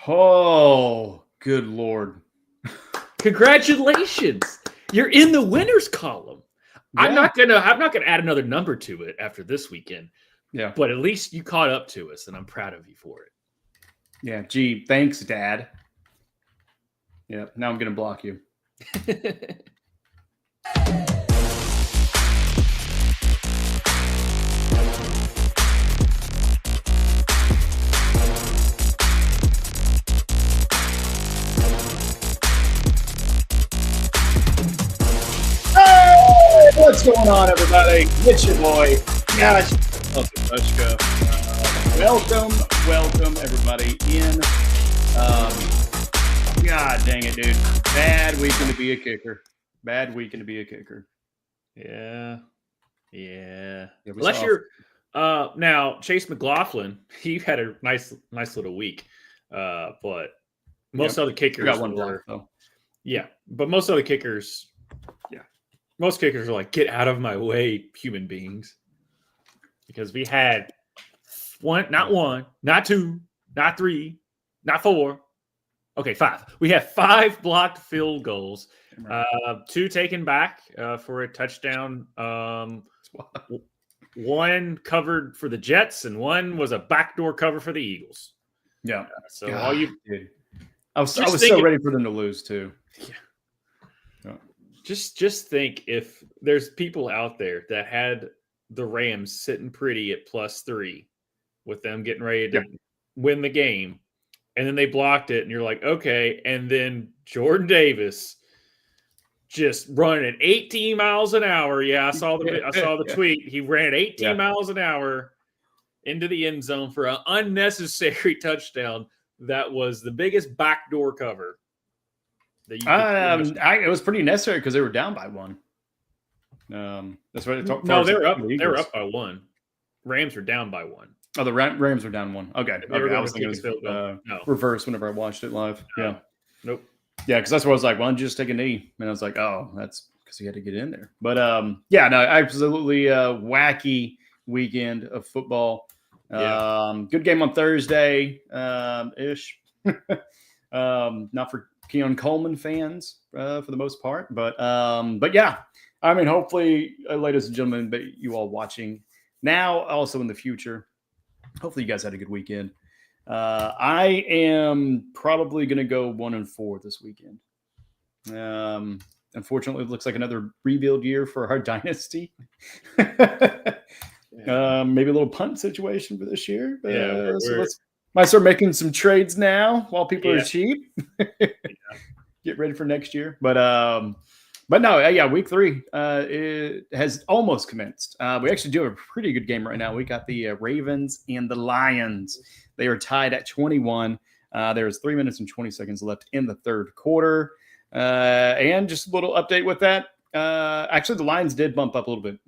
Oh, good Lord. Congratulations. You're in the winners column. Yeah. I'm not gonna add another number to it after this weekend. Yeah. But at least you caught up to us, and I'm proud of you for it. Yeah. Gee, thanks, Dad. Yeah. Now I'm gonna block you. What's going on, everybody? It's your boy, Gosh, Tvshka. Welcome, everybody, in. God dang it, dude. Bad weekend to be a kicker. Yeah. Unless you're now Chase McLaughlin, he had a nice little week. But most other kickers got one block, though. Yeah, but most other kickers. Most kickers are like, get out of my way, human beings. Because we had not one, not two, not three, not four. Okay, 5. We have 5 blocked field goals. 2 taken back for a touchdown. 1 covered for the Jets, and 1 was a backdoor cover for the Eagles. Yeah. So all you did. I was so ready for them to lose too. Yeah. Just think if there's people out there that had the Rams sitting pretty at +3 with them getting ready to win the game, and then they blocked it, and you're like, okay, and then Jordan Davis just running at 18 miles an hour. Yeah, I saw the tweet. He ran at 18 miles an hour into the end zone for an unnecessary touchdown. That was the biggest backdoor cover. It was pretty necessary because they were down by 1. That's what it talked. No, they were up. They were up by 1. Rams were down by 1. Oh, the Rams were down 1. Okay. I was thinking it was reverse whenever I watched it live. Yeah. Nope. Yeah, because that's what I was like. Why don't you just take a knee? And I was like, oh, that's because he had to get in there. But absolutely wacky weekend of football. Good game on Thursday ish. Not for Keon Coleman fans for the most part, but yeah, I mean, hopefully, ladies and gentlemen, but you all watching now, also in the future, hopefully you guys had a good weekend. I am probably going to go 1-4 this weekend. Unfortunately, it looks like another rebuild year for our dynasty. Maybe a little punt situation for this year. Might start making some trades now while people are cheap. Get ready for next year. But no, week 3 it has almost commenced. We actually do have a pretty good game right now. We got the Ravens and the Lions. They are tied at 21. There's 3 minutes and 20 seconds left in the third quarter. And just a little update with that. Actually, the Lions did bump up a little bit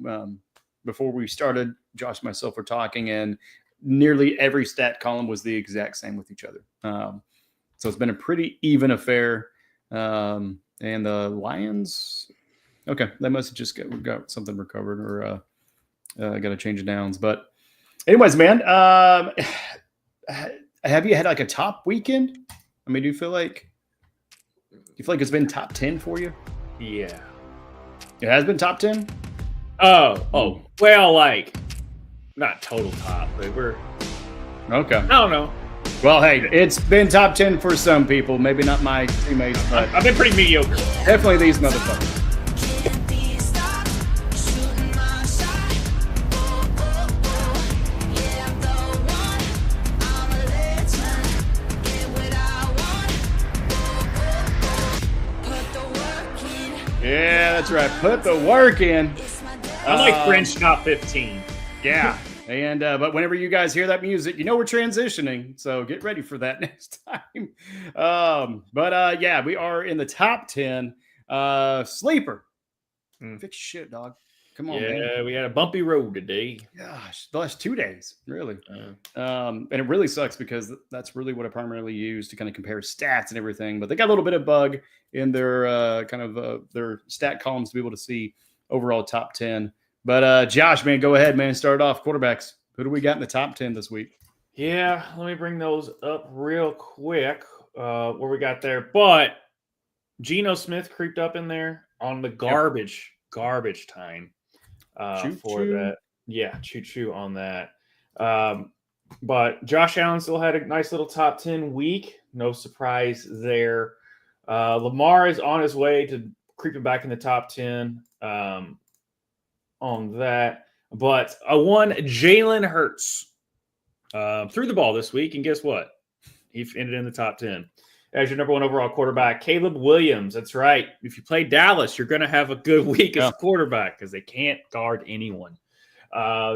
before we started. Josh and myself were talking, and nearly every stat column was the exact same with each other. So it's been a pretty even affair. And the Lions, okay, they must have just got something recovered or got to change the downs. But anyways, man, have you had like a top weekend? I mean, do you feel like it's been top 10 for you? Yeah. It has been top 10? Oh, well, like, not total top, but we're okay. I don't know. Well, hey, it's been top 10 for some people. Maybe not my teammates, but I've been pretty mediocre. Definitely these motherfuckers. Yeah, that's right. Put the work in. I'm like French top 15. Yeah. And but whenever you guys hear that music, you know we're transitioning, so get ready for that next time. But we are in the top 10. Sleeper. Fix shit, dog. Come on, man. Yeah, we had a bumpy road today. Gosh, the last 2 days, really. And it really sucks because that's really what I primarily use to kind of compare stats and everything. But they got a little bit of bug in their their stat columns to be able to see overall top 10. But Josh, man, go ahead, man. Start off quarterbacks. Who do we got in the top 10 this week? Yeah, let me bring those up real quick. Where we got there, but Geno Smith creeped up in there on the garbage time for that. Yeah, choo on that. But Josh Allen still had a nice little top 10 week. No surprise there. Lamar is on his way to creeping back in the top 10 on that. But one Jalen Hurts threw the ball this week, and guess what? He ended in the top 10 as your number 1 overall quarterback. Caleb Williams. That's right. If you play Dallas, you're going to have a good week as a quarterback because they can't guard anyone.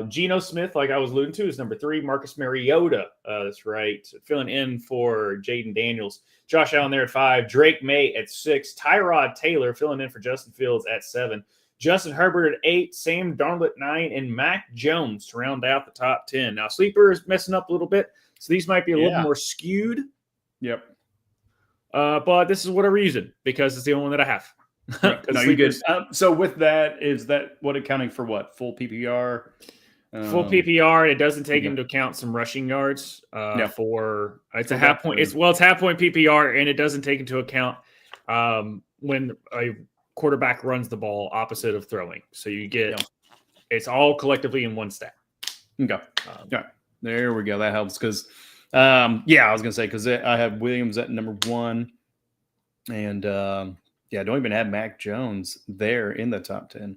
Geno Smith, like I was alluding to, is number 3. Marcus Mariota. That's right. Filling in for Jaden Daniels. Josh Allen there at 5. Drake May at 6. Tyrod Taylor filling in for Justin Fields at 7. Justin Herbert at 8, Sam Darnold at 9, and Mac Jones to round out the top 10. Now, Sleeper is messing up a little bit, so these might be a little more skewed. Yep. But this is what I'm using because it's the only one that I have. No, you're good. So with that, is that what accounting for what? Full PPR? Full PPR, and it doesn't take into account some rushing yards for it's a half point. It's half point PPR, and it doesn't take into account when a quarterback runs the ball opposite of throwing. So you get it's all collectively in one stat. Okay. All right. There we go. That helps because I was gonna say because I have Williams at number 1, and don't even have Mac Jones there in the top 10.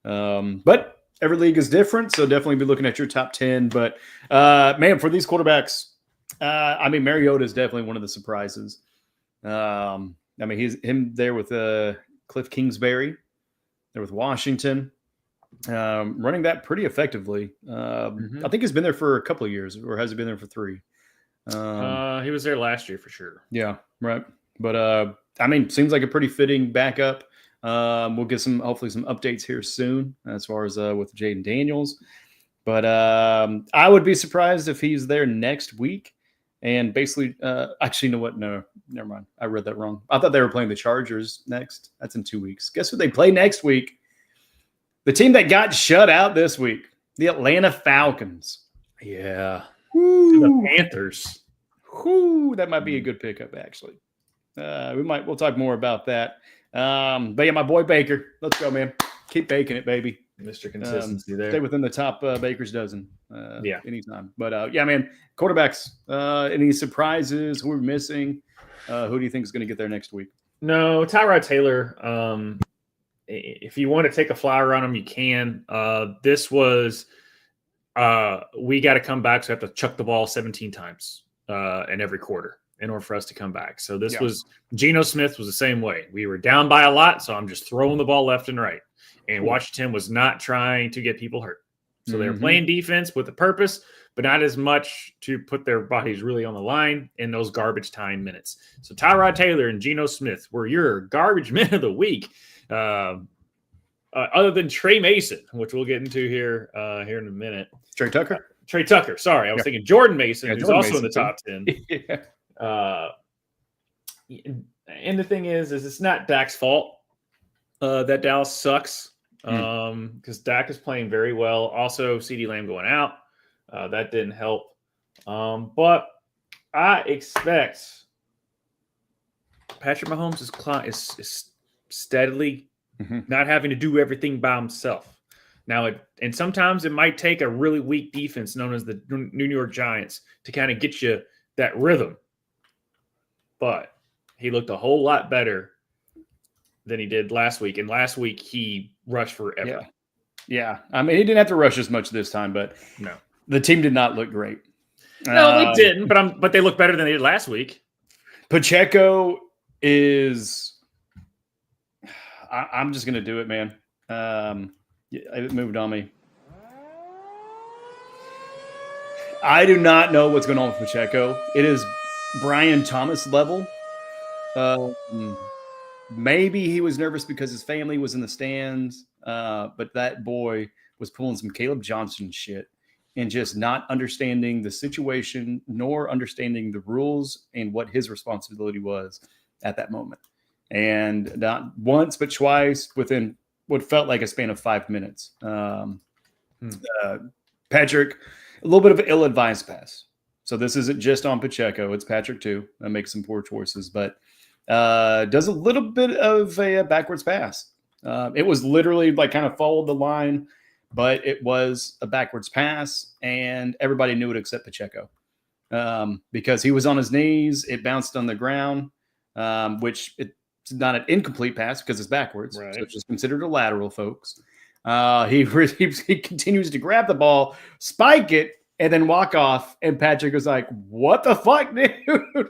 But every league is different, so definitely be looking at your top 10. But man, for these quarterbacks, Mariota is definitely one of the surprises. He's him there with Cliff Kingsbury, there with Washington, running that pretty effectively. I think he's been there for a couple of years, or has he been there for 3? He was there last year for sure. Yeah, right. But seems like a pretty fitting backup. We'll get hopefully some updates here soon as far as with Jaden Daniels. But I would be surprised if he's there next week. And basically, actually, you know what? No, never mind. I read that wrong. I thought they were playing the Chargers next. That's in 2 weeks. Guess who they play next week? The team that got shut out this week, the Atlanta Falcons. Yeah. The Panthers. That might be a good pickup, actually. We'll talk more about that. But yeah, my boy Baker. Let's go, man. Keep baking it, baby. Mr. Consistency there. Stay within the top Baker's dozen. Anytime. But man, quarterbacks. Any surprises? Who are missing? Who do you think is going to get there next week? No, Tyrod Taylor. If you want to take a flyer on him, you can. This was we got to come back, so I have to chuck the ball 17 times in every quarter in order for us to come back. So this was Geno Smith was the same way. We were down by a lot, so I'm just throwing the ball left and right. And Washington was not trying to get people hurt. So they were playing defense with a purpose, but not as much to put their bodies really on the line in those garbage time minutes. So Tyrod Taylor and Geno Smith were your garbage men of the week, other than Trey Mason, which we'll get into here in a minute. Trey Tucker? Trey Tucker, sorry. I was thinking Jordan Mason, who's also in the top 10. And the thing is it's not Dak's fault that Dallas sucks because Dak is playing very well. Also, CeeDee Lamb going out. That didn't help. But I expect Patrick Mahomes is steadily not having to do everything by himself. Now, and sometimes it might take a really weak defense known as the New York Giants to kind of get you that rhythm. But he looked a whole lot better than he did last week. And last week, he rushed forever. Yeah. He didn't have to rush as much this time, but no, the team did not look great. No, they didn't, but they look better than they did last week. Pacheco is – I'm just going to do it, man. It moved on me. I do not know what's going on with Pacheco. It is Brian Thomas level. Maybe he was nervous because his family was in the stands, but that boy was pulling some Caleb Johnson shit and just not understanding the situation nor understanding the rules and what his responsibility was at that moment. And not once, but twice within what felt like a span of 5 minutes. Patrick, a little bit of an ill-advised pass. So this isn't just on Pacheco. It's Patrick too. That makes some poor choices, but does a little bit of a backwards pass. It was literally like kind of followed the line, but it was a backwards pass, and everybody knew it except Pacheco because he was on his knees. It bounced on the ground, which it's not an incomplete pass because it's backwards. Right. So it's just considered a lateral, folks. He continues to grab the ball, spike it, and then walk off. And Patrick was like, "What the fuck, dude?"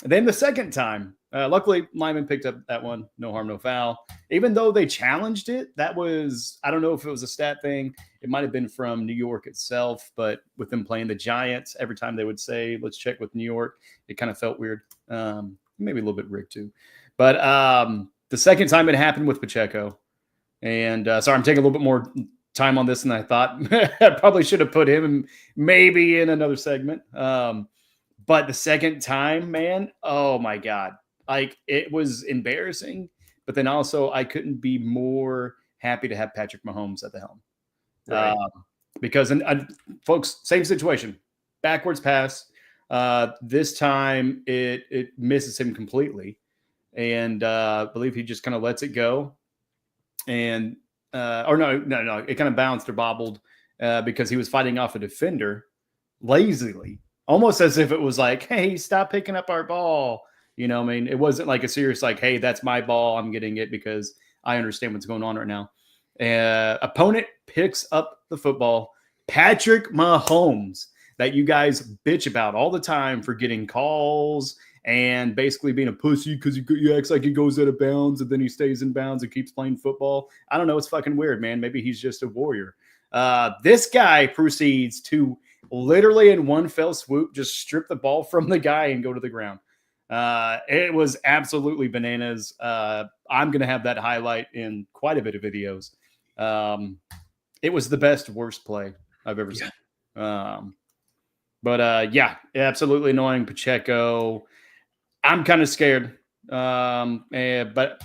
Then the second time, luckily Lyman picked up that one. No harm, no foul. Even though they challenged it, that was, I don't know if it was a stat thing. It might have been from New York itself, but with them playing the Giants, every time they would say, "Let's check with New York," it kind of felt weird. Maybe a little bit rigged too. But the second time it happened with Pacheco, and sorry, I'm taking a little bit more time on this than I thought. I probably should have put him maybe in another segment. But the second time, man, oh my God. Like, it was embarrassing. But then also, I couldn't be more happy to have Patrick Mahomes at the helm. Right. Because, folks, same situation. Backwards pass. This time, it misses him completely. And I believe he just kind of lets it go. And, or no, it kind of bounced or bobbled because he was fighting off a defender lazily. Almost as if it was like, "Hey, stop picking up our ball." You know, I mean, it wasn't like a serious, like, "Hey, that's my ball. I'm getting it because I understand what's going on right now." Opponent picks up the football. Patrick Mahomes, that you guys bitch about all the time for getting calls and basically being a pussy because he acts like he goes out of bounds and then he stays in bounds and keeps playing football. I don't know. It's fucking weird, man. Maybe he's just a warrior. This guy proceeds to literally in one fell swoop just strip the ball from the guy and go to the ground. It was absolutely bananas. I'm going to have that highlight in quite a bit of videos. It was the best worst play I've ever seen. But yeah, absolutely annoying. Pacheco. I'm kind of scared. But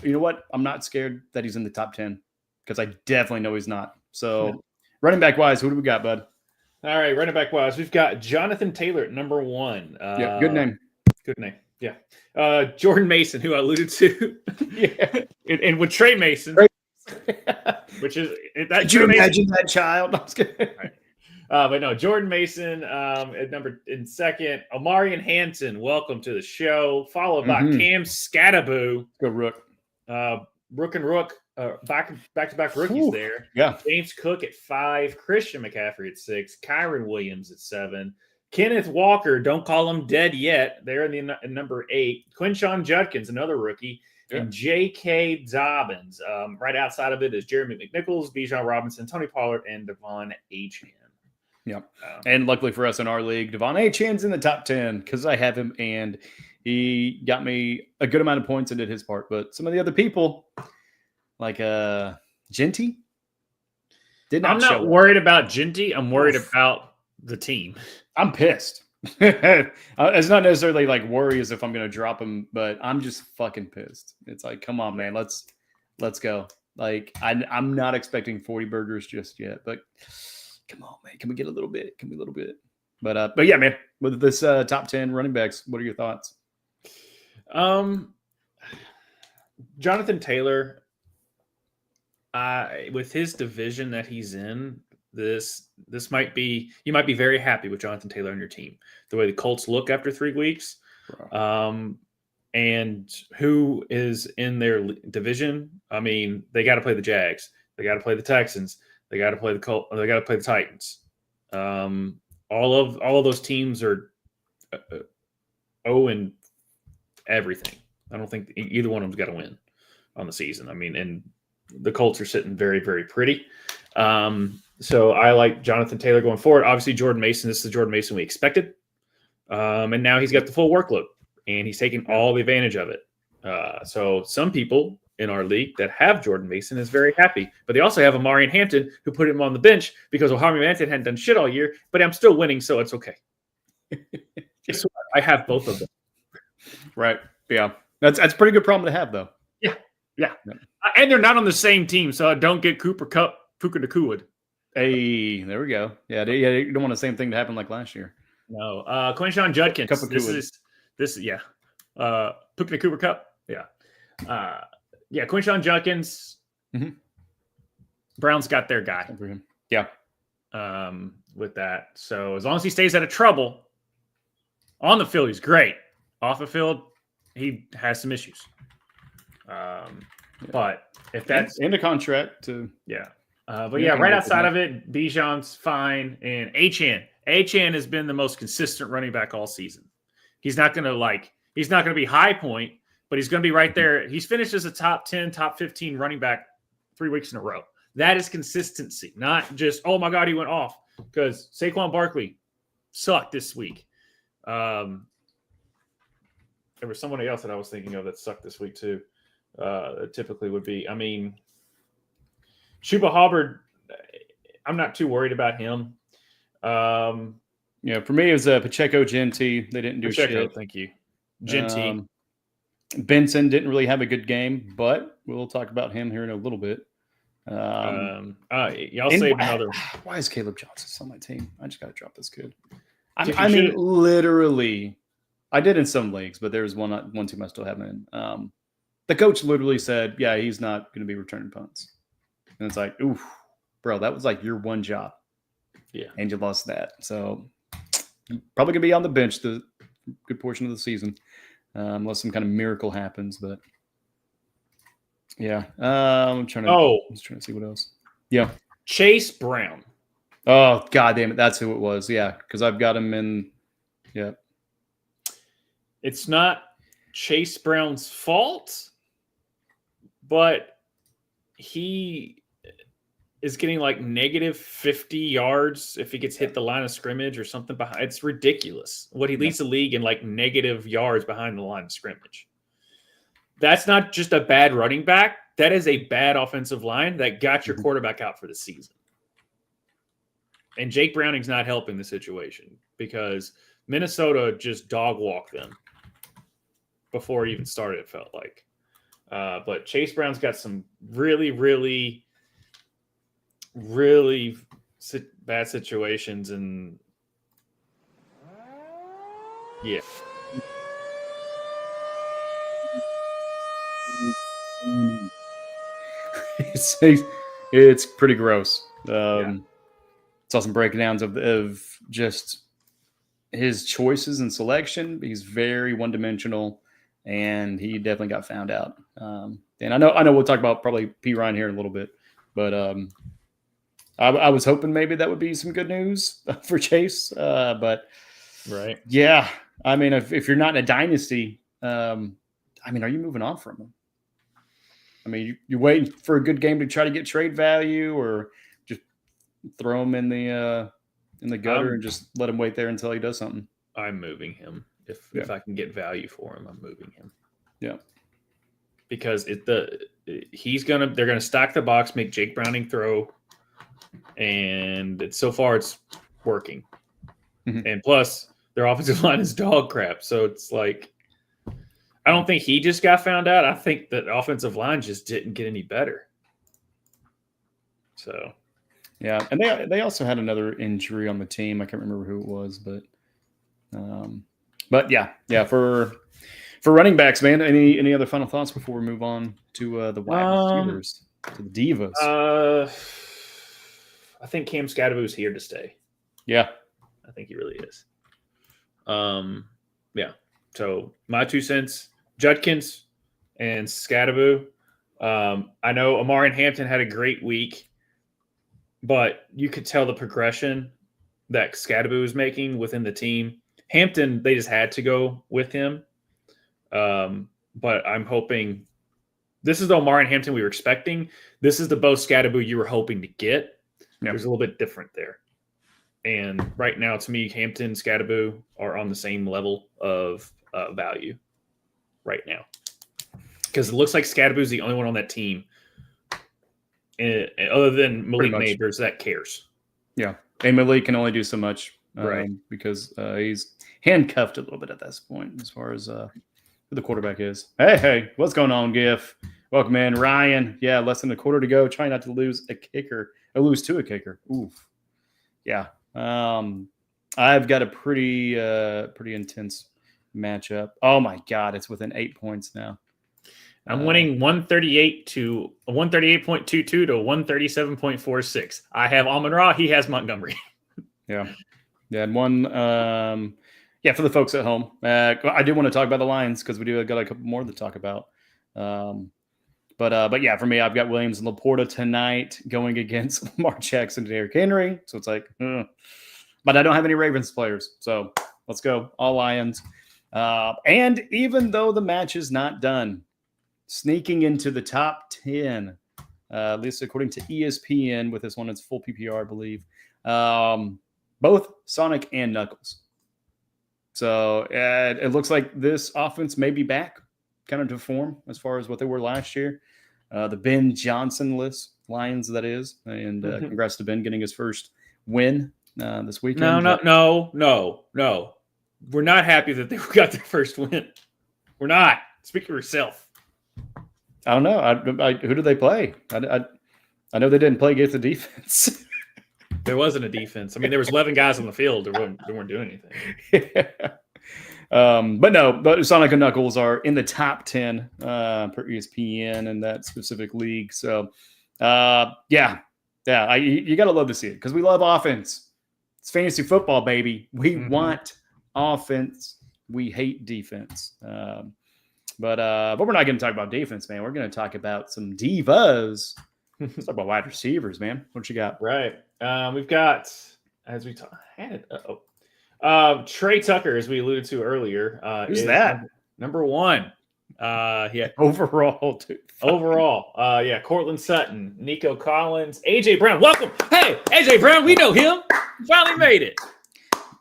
you know what? I'm not scared that he's in the top 10 because I definitely know he's not. So running back wise, who do we got, bud? All right, running back wise, we've got Jonathan Taylor at number 1. Yeah, good name. Good name. Yeah. Jordan Mason, who I alluded to. Yeah. And with Trey Mason, which is that. Could you imagine that child? I was kidding. Right. But no, Jordan Mason in second. Omarion Hampton, welcome to the show. Followed by Cam Scattaboo. Go Rook. Rook and Rook. Back-to-back rookies there. Yeah. James Cook at 5, Christian McCaffrey at 6, Kyron Williams at 7, Kenneth Walker, don't call him dead yet. They're in number 8. Quinshon Judkins, another rookie, and J.K. Dobbins. Right outside of it is Jeremy McNichols, Bijan Robinson, Tony Pollard, and Devon Achane. Yep. And luckily for us in our league, Devon Achane's in the top 10 because I have him, and he got me a good amount of points and did his part. But some of the other people, like Genty, did not. I'm not worried about Genty. I'm worried about the team. I'm pissed. It's not necessarily like worry as if I'm going to drop him, but I'm just fucking pissed. It's like, come on, man, let's go. Like, I'm not expecting 40 burgers just yet, but come on, man, can we get a little bit? Can we a little bit? But yeah, man, with this top 10 running backs, what are your thoughts? Jonathan Taylor. With his division that he's in, this might be, you might be very happy with Jonathan Taylor on your team. The way the Colts look after 3 weeks, and who is in their division. I mean, they got to play the Jags, they got to play the Texans, they got to play the Colts, they got to play the Titans. All of those teams are 0 everything. I don't think either one of them's got to win on the season. I mean, and the Colts are sitting very, very pretty. So I like Jonathan Taylor going forward. Obviously, Jordan Mason, this is the Jordan Mason we expected. And now he's got the full workload, and he's taking all the advantage of it. So some people in our league that have Jordan Mason is very happy. But they also have Omarion Hampton, who put him on the bench because Omarion Hampton hadn't done shit all year, but I'm still winning, so it's okay. Guess what? I have both of them. Right. Yeah. That's a pretty good problem to have, though. Yeah. And they're not on the same team, so don't get Cooper Kupp, Puka Nakua Hey, there we go. Yeah, you don't want the same thing to happen like last year. No. Quinshon Judkins. This is Puka Cooper Cup. Yeah. Quinshon Judkins. Mm-hmm. Browns got their guy. Yeah. With that. So as long as he stays out of trouble, on the field, he's great. Off the field, he has some issues. But if that's in the contract to right outside of it, Bijan's fine, and Achane has been the most consistent running back all season. He's not gonna be high point, but he's gonna be right there. He's finished as a top 10, top 15 running back 3 weeks in a row. That is consistency, not just, oh my God, he went off, because Saquon Barkley sucked this week. There was somebody else that I was thinking of that sucked this week too. It typically would be, Chuba Hubbard, I'm not too worried about him. For me, it was Pacheco, Genty. They didn't do shit. Thank you. Genty. Benson didn't really have a good game, but we'll talk about him here in a little bit. Y'all save another. Why is Caleb Johnson on my team? I just got to drop this kid. Literally, I did in some leagues, but there's one team I still have in. The coach literally said, "Yeah, he's not going to be returning punts," and it's like, "Oof, bro, that was like your one job, and you lost that." So probably going to be on the bench the good portion of the season, unless some kind of miracle happens. But yeah, I'm trying to see what else. Yeah, Chase Brown. Oh, God damn it. That's who it was. Yeah, because I've got him in. Yeah. It's not Chase Brown's fault, but he is getting like negative 50 yards if he gets hit the line of scrimmage or something behind. It's ridiculous what he leads the league in, like negative yards behind the line of scrimmage. That's not just a bad running back. That is a bad offensive line that got your quarterback out for the season. And Jake Browning's not helping the situation because Minnesota just dog walked them before it even started, it felt like. But Chase Brown's got some really, really, really bad situations. And yeah. It's pretty gross. Saw some breakdowns of just his choices and selection. He's very one-dimensional, and he definitely got found out. And I know we'll talk about probably P. Ryan here in a little bit, but I was hoping maybe that would be some good news for Chase. But right, yeah, I mean, if you're not in a dynasty, are you moving on from him? I mean, you're waiting for a good game to try to get trade value, or just throw him in the gutter and just let him wait there until he does something. I'm moving him if I can get value for him. I'm moving him. Yeah, because they're gonna stack the box, make Jake Browning throw, and so far it's working. Mm-hmm. And plus, their offensive line is dog crap, so it's like. I don't think he just got found out. I think that offensive line just didn't get any better. So, yeah, and they also had another injury on the team. I can't remember who it was, but yeah. For running backs, man. Any other final thoughts before we move on to the wide receivers, to the divas? I think Cam Scadaboo's here to stay. Yeah, I think he really is. Yeah. So my 2 cents. Judkins and Scadaboo. I know Amari and Hampton had a great week, but you could tell the progression that Scadaboo was making within the team. Hampton, they just had to go with him. But I'm hoping this is the Amari and Hampton we were expecting. This is the Bo Scadaboo you were hoping to get. Yep. There's a little bit different there. And right now, to me, Hampton and Scadaboo are on the same level of value right now, because it looks like Scadaboo's the only one on that team, other than Malik Neighbors, that cares. Yeah, and Malik can only do so much, right? Because he's handcuffed a little bit at this point as far as who the quarterback is. Hey, what's going on, Giff? Welcome in, Ryan. Yeah, less than a quarter to go. Try not to lose a kicker. I lose to a kicker. Oof. Yeah. I've got a pretty intense matchup. Oh my God, it's within 8 points now. I'm winning 138 to 138.22 to 137.46. I have Amon-Ra. He has Montgomery. Yeah. And one. For the folks at home, I do want to talk about the Lions because we do got a couple more to talk about. But yeah, for me, I've got Williams and Laporta tonight going against Lamar Jackson and Derrick Henry. So it's like, but I don't have any Ravens players. So let's go. All Lions. And even though the match is not done, sneaking into the top 10, at least according to ESPN, with this one, it's full PPR, I believe. Both Sonic and Knuckles. So it looks like this offense may be back kind of to form as far as what they were last year. The Ben Johnson-less Lions, that is. And congrats to Ben getting his first win this weekend. No. We're not happy that they got their first win. We're not. Speak for yourself. I don't know. Who did they play? I know they didn't play against the defense. There wasn't a defense. I mean, there was 11 guys on the field. They weren't doing anything. Yeah. But Sonic and Knuckles are in the top 10 per ESPN in that specific league. So, you got to love to see it because we love offense. It's fantasy football, baby. We want offense. We hate defense. But we're not going to talk about defense, man. We're going to talk about some divas. Let's talk about wide receivers, man. What you got? Right. We've got, as we had Trey Tucker, as we alluded to earlier. Who's that? Number one. Overall, dude. Overall. Cortland Sutton, Nico Collins, AJ Brown. Welcome. Hey, AJ Brown, we know him. Finally made it.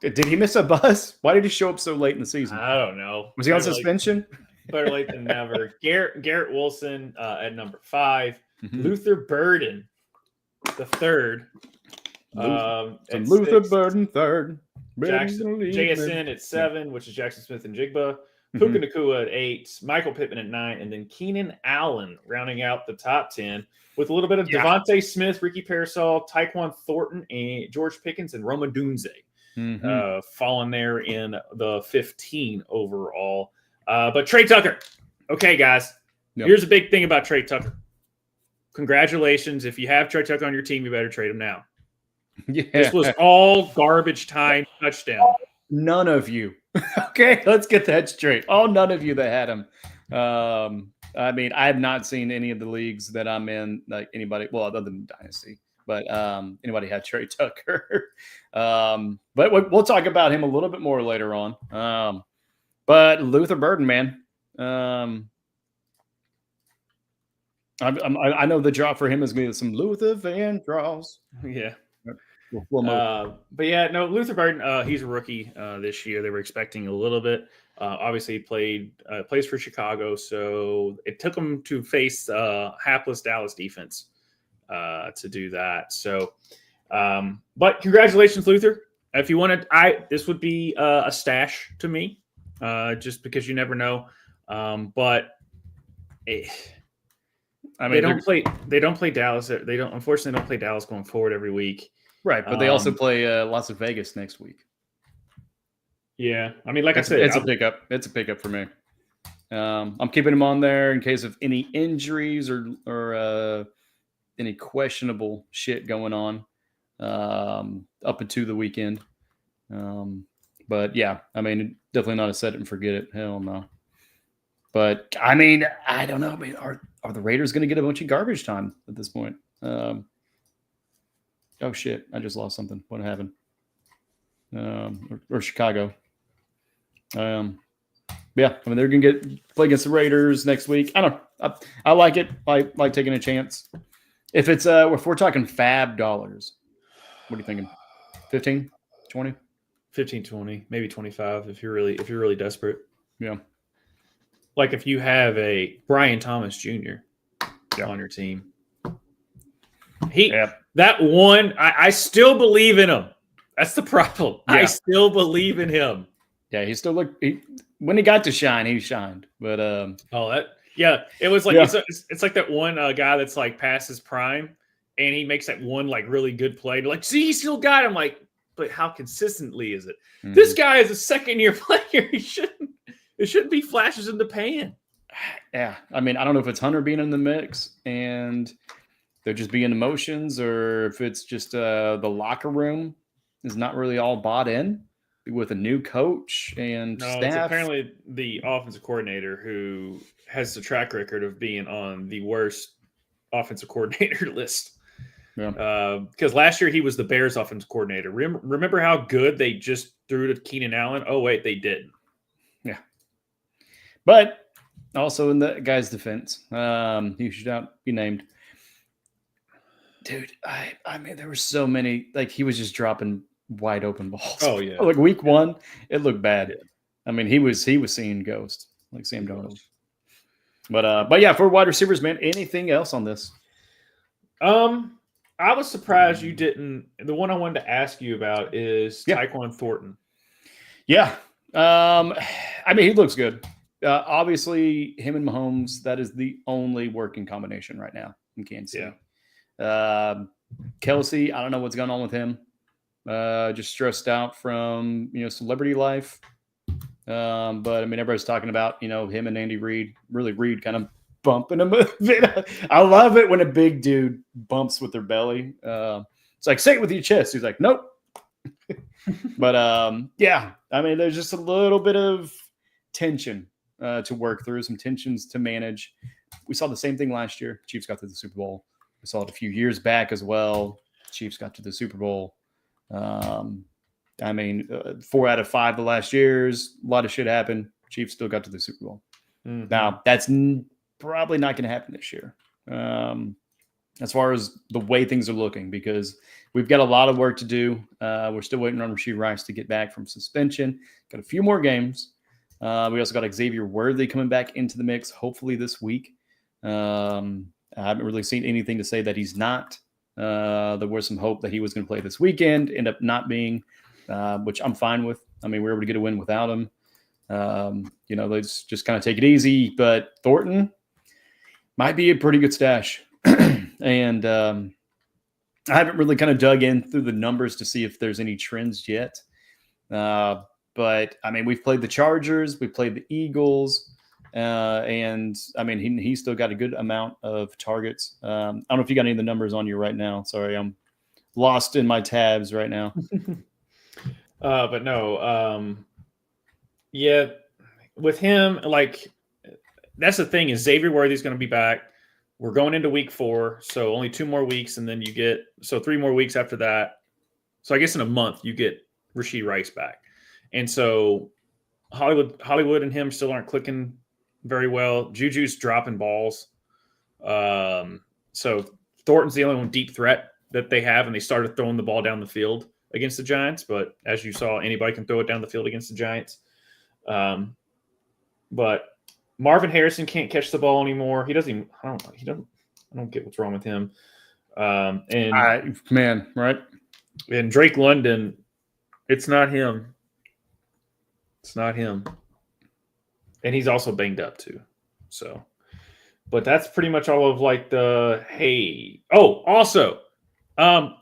Did he miss a bus? Why did he show up so late in the season? I don't know. Was he on suspension? Better late than never. Garrett Wilson at number 5. Luther Burden, the third. Luther Burden, third. JSN at 7, which is Jackson Smith and Jigba. Puka Nacua at 8. Michael Pittman at 9. And then Keenan Allen rounding out the top 10 with a little bit of Devontae Smith, Ricky Parasol, Tyquan Thornton, and George Pickens, and Roma Dunze. Falling there in the 15 overall. But Trey Tucker. Okay, guys. Here's a big thing about Trey Tucker. Congratulations. If you have Trey Tucker on your team, you better trade him now. Yeah. This was all garbage time touchdown. None of you. Okay, let's get that straight. None of you that had him. I mean, I have not seen any of the leagues that I'm in, like anybody, well, other than Dynasty, but anybody had Trey Tucker. But we'll talk about him a little bit more later on. But Luther Burden, man. I know the draw for him is going to be some Luther Van draws. Yeah. Luther Burden, he's a rookie this year. They were expecting a little bit. Obviously, he plays for Chicago, so it took him to face hapless Dallas defense to do that. So, but congratulations, Luther. If you wanted, this would be a stash to me, just because you never know. They don't play Dallas. Unfortunately, don't play Dallas going forward every week. Right, but they also play Las Vegas next week. Yeah, I mean, like I said, it's a pickup. It's a pickup for me. I'm keeping him on there in case of any injuries or any questionable shit going on up into the weekend. But yeah, I mean, definitely not a set it and forget it. Hell no. But I mean, I don't know. I mean, are the Raiders going to get a bunch of garbage time at this point? Oh shit! I just lost something. What happened? Or Chicago. Yeah, I mean they're going to play against the Raiders next week. I don't know. I like it. I like taking a chance. If we're talking fab dollars, what are you thinking? 15, 20? 15, 20, maybe 25 if you're really desperate. Yeah. Like if you have a Brian Thomas Jr. on your team. That one, I still believe in him. That's the problem. Yeah. I still believe in him. Yeah, he still when he got to shine, he shined. But it was like it's like that one guy that's like past his prime, and he makes that one like really good play. They're like, see, he still got him. Like, but how consistently is it? Mm-hmm. This guy is a second-year player. It shouldn't be flashes in the pan. Yeah, I mean, I don't know if it's Hunter being in the mix and they're just being emotions, or if it's just the locker room is not really all bought in with a new coach and staff. It's apparently the offensive coordinator who has the track record of being on the worst offensive coordinator list. Yeah. Because last year he was the Bears offensive coordinator. Remember how good they just threw to Keenan Allen? Oh, wait, they didn't. Yeah. But also in the guy's defense, he should not be named. Dude, I mean, there were so many, like he was just dropping wide open balls. Oh, yeah. Like week one, it looked bad. Yeah. I mean, he was seeing ghosts, like Sam Darnold. But yeah, for wide receivers, man, anything else on this? I was surprised you didn't. The one I wanted to ask you about is Tyquan Thornton. Yeah. I mean, he looks good. Obviously, him and Mahomes, that is the only working combination right now in Kansas City. Yeah. Kelsey, I don't know what's going on with him. Just stressed out from, celebrity life. But I mean, everybody's talking about, him and Andy Reid, really Reid kind of bumping him a bit. I love it when a big dude bumps with their belly. It's like, say it with your chest. He's like, nope. But yeah, I mean, there's just a little bit of tension to work through, some tensions to manage. We saw the same thing last year. Chiefs got to the Super Bowl. We saw it a few years back as well. Chiefs got to the Super Bowl. I mean, 4 out of 5 the last years, a lot of shit happened. Chiefs still got to the Super Bowl. Mm-hmm. Now, that's probably not going to happen this year. As far as the way things are looking, because we've got a lot of work to do. We're still waiting on Rashee Rice to get back from suspension. Got a few more games. We also got Xavier Worthy coming back into the mix, hopefully this week. I haven't really seen anything to say that he's not. There was some hope that he was going to play this weekend, end up not being, which I'm fine with. I mean, we were able to get a win without him. Let's just kind of take it easy. But Thornton might be a pretty good stash. And I haven't really kind of dug in through the numbers to see if there's any trends yet. But, I mean, we've played the Chargers. We played the Eagles. And, I mean, he's still got a good amount of targets. I don't know if you got any of the numbers on you right now. Sorry, I'm lost in my tabs right now. But no, yeah, with him, like, that's the thing is Xavier Worthy's going to be back. We're going into week 4, so only 2 more weeks, and then you get 3 more weeks after that. So I guess in a month you get Rashee Rice back, and so Hollywood and him still aren't clicking very well. Juju's dropping balls, so Thornton's the only one deep threat that they have, and they started throwing the ball down the field against the Giants. But as you saw, anybody can throw it down the field against the Giants. But Marvin Harrison can't catch the ball anymore. He doesn't even, I don't get what's wrong with him. And right. And Drake London, it's not him. It's not him. And he's also banged up too. So, but that's pretty much all of like the, hey. Oh, also, when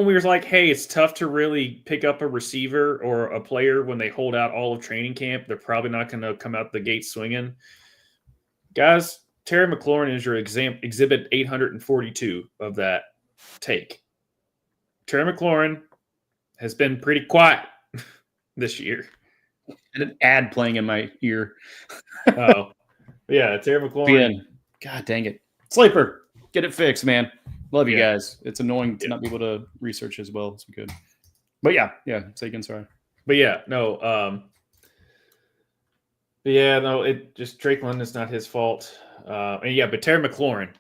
we were like, hey, it's tough to really pick up a receiver or a player when they hold out all of training camp. They're probably not going to come out the gate swinging. Guys, Terry McLaurin is your exhibit 842 of that take. Terry McLaurin has been pretty quiet this year. And an ad playing in my ear. Oh, yeah, Terry McLaurin. God dang it. Sleeper, get it fixed, man. Love you guys. It's annoying to not be able to research as well as we could. But yeah, say again, sorry. But yeah, no, it just Drake London's not his fault. But Terry McLaurin,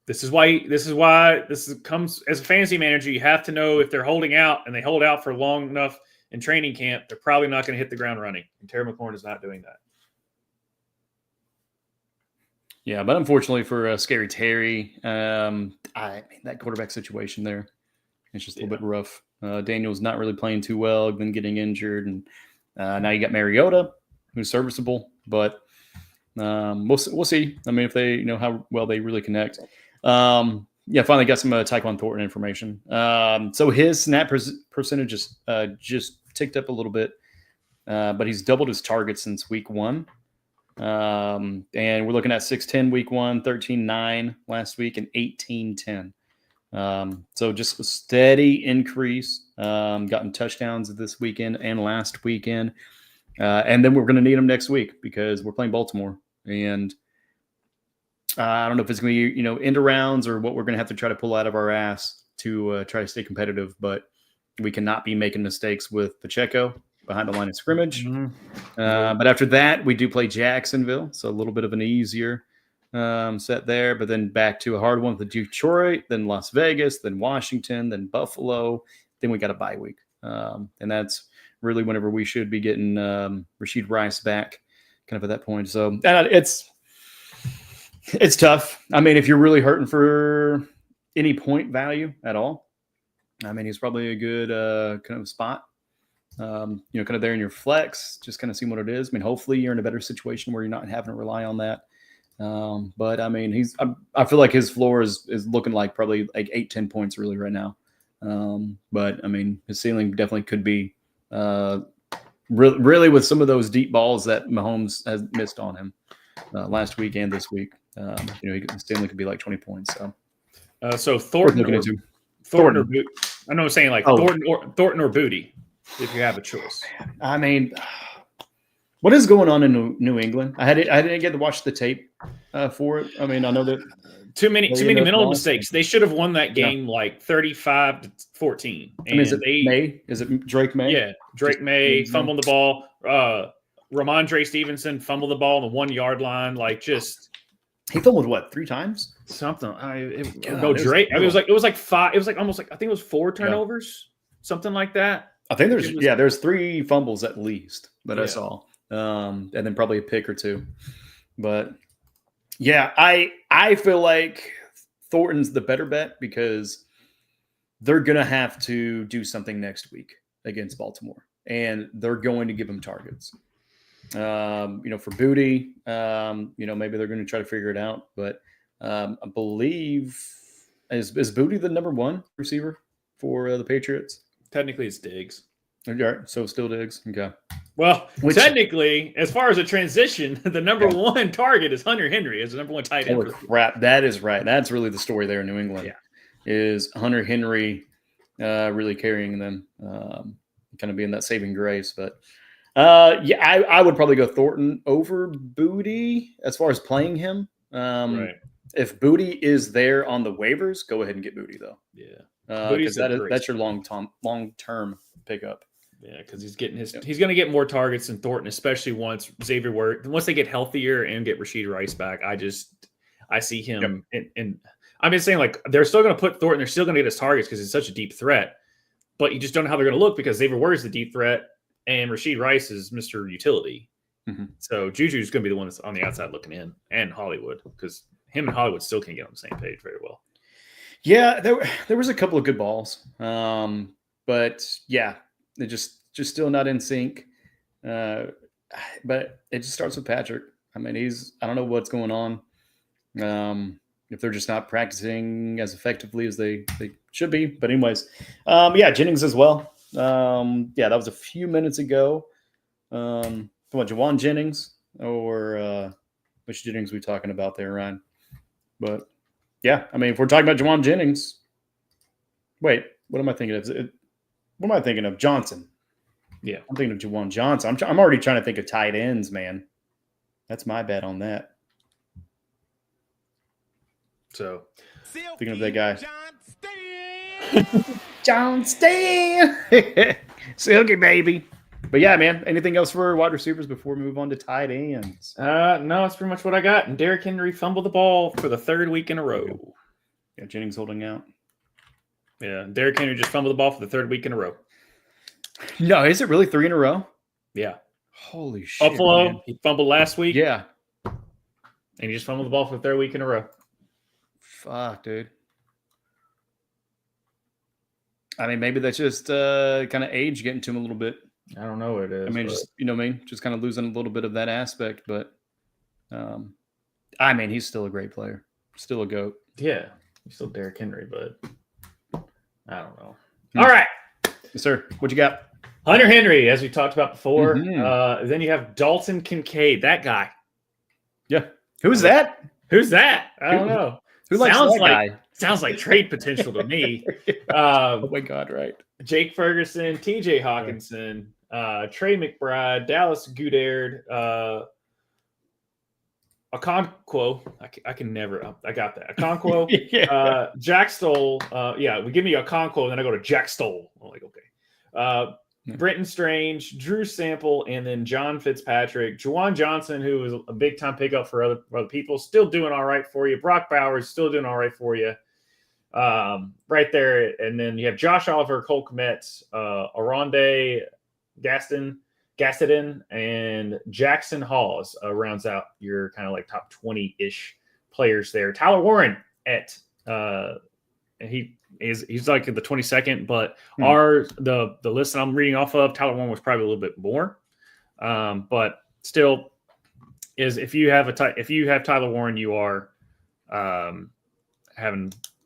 this comes as a fantasy manager, you have to know if they're holding out and they hold out for long enough in training camp, they're probably not going to hit the ground running. And Terry McLaurin is not doing that. Yeah, but unfortunately for Scary Terry, I mean, that quarterback situation there, it's just a little bit rough. Daniel's not really playing too well, been getting injured, and now you got Mariota, who's serviceable, but we'll see. I mean, if they how well they really connect. Finally got some Tyquan Thornton information. So his snap percentage just ticked up a little bit, but he's doubled his targets since week 1. And we're looking at 6-10 week 1, 13-9 last week, and 18-10. So just a steady increase. Gotten touchdowns this weekend and last weekend. And then we're going to need him next week because we're playing Baltimore. And I don't know if it's going to be, end arounds or what we're going to have to try to pull out of our ass to try to stay competitive. But we cannot be making mistakes with Pacheco behind the line of scrimmage. But after that, we do play Jacksonville. So a little bit of an easier set there. But then back to a hard one with Detroit, then Las Vegas, then Washington, then Buffalo. Then we got a bye week. And that's really whenever we should be getting Rashid Rice back kind of at that point. So it's tough. I mean, if you're really hurting for any point value at all, I mean, he's probably a good kind of spot, kind of there in your flex, just kind of seeing what it is. I mean, hopefully you're in a better situation where you're not having to rely on that. But I mean, I feel like his floor is looking like probably like 8-10 points really right now. But I mean, his ceiling definitely could be really with some of those deep balls that Mahomes has missed on him last week and this week. His ceiling could be like 20 points. So Thornton or Booty. I know I'm saying like Thornton or Booty if you have a choice. I mean, what is going on in New England? I didn't get to watch the tape for it. I mean, I know that too many mental mistakes. They should have won that game like 35-14. And is it May? Is it Drake May? Yeah, Drake May fumbled the ball. Ramondre Stevenson fumbled the ball on the 1 yard line. Like he fumbled what 3 times? Something. Drake. It was like 5. It was like almost like I think it was 4 turnovers, something like that. I think there's 3 fumbles at least that I saw, and then probably a pick or 2. But yeah, I feel like Thornton's the better bet because they're gonna have to do something next week against Baltimore, and they're going to give him targets. For Booty, maybe they're going to try to figure it out. But I believe is Booty the number 1 receiver for the Patriots? Technically, it's Diggs. All right, so still Diggs. Okay. Well, technically, as far as a transition, the number 1 target is Hunter Henry as the number 1 tight end. Holy crap, that is right. That's really the story there in New England. Yeah. Is Hunter Henry really carrying them, kind of being that saving grace, but. I would probably go Thornton over Booty as far as playing him. Right. If Booty is there on the waivers, go ahead and get Booty though. Yeah, because that's your long term pickup. Yeah, because he's going to get more targets than Thornton, especially once once they get healthier and get Rashid Rice back. I see him, and I've been saying like they're still going to put Thornton. They're still going to get his targets because he's such a deep threat, but you just don't know how they're going to look because Xavier Word is the deep threat. And Rashid Rice is Mr. Utility. Mm-hmm. So Juju's going to be the one that's on the outside looking in, and Hollywood, because him and Hollywood still can't get on the same page very well. Yeah, there was a couple of good balls. But yeah, they're just still not in sync. But it just starts with Patrick. I mean, I don't know what's going on. If they're just not practicing as effectively as they should be. But anyways, Jennings as well. That was a few minutes ago. Jawan Jennings or which Jennings we talking about there, Ryan? But yeah, I mean, if we're talking about Jawan Jennings, wait, what am I thinking of? What am I thinking of? Johnson. Yeah, I'm thinking of Jawan Johnson. I'm already trying to think of tight ends, man. That's my bet on that. So thinking of that guy. John Stan. Silky baby. But yeah, man, anything else for wide receivers before we move on to tight ends? No, that's pretty much what I got. And Derrick Henry fumbled the ball for the 3rd week in a row. Yeah, Jennings holding out. Yeah, Derrick Henry just fumbled the ball for the 3rd week in a row. No, is it really 3 in a row? Yeah. Holy shit. Buffalo, man. He fumbled last week. Yeah. And he just fumbled the ball for the 3rd week in a row. Fuck, dude. I mean, maybe that's just kind of age getting to him a little bit. I don't know what it is. I mean, just kind of losing a little bit of that aspect. But I mean, he's still a great player, still a GOAT. Yeah, he's still Derrick Henry, but I don't know. All right, yes, sir. What you got? Hunter Henry, as we talked about before. Then you have Dalton Kincaid, that guy. Yeah, who's that? Who's that? I don't know. Who likes that guy? Sounds like trade potential to me. Oh my God, right? Jake Ferguson, TJ Hawkinson, Trey McBride, Dallas Goedert, Okonkwo. I can never. I got that. Okonkwo. Jack Stoll. We give me Okonkwo, and then I go to Jack Stoll. I'm like, okay. Brenton Strange, Drew Sample, and then John Fitzpatrick. Juwan Johnson, who was a big-time pickup for other people, still doing all right for you. Brock Bowers, still doing all right for you. Right there. And then you have Josh Oliver, Cole Kmet, Aronde Gaston, and Jackson Hawes rounds out your kind of like top 20-ish players there. Tyler Warren at he's like the 22nd, but the list that I'm reading off of, Tyler Warren was probably a little bit more. But still is if you have Tyler Warren, you are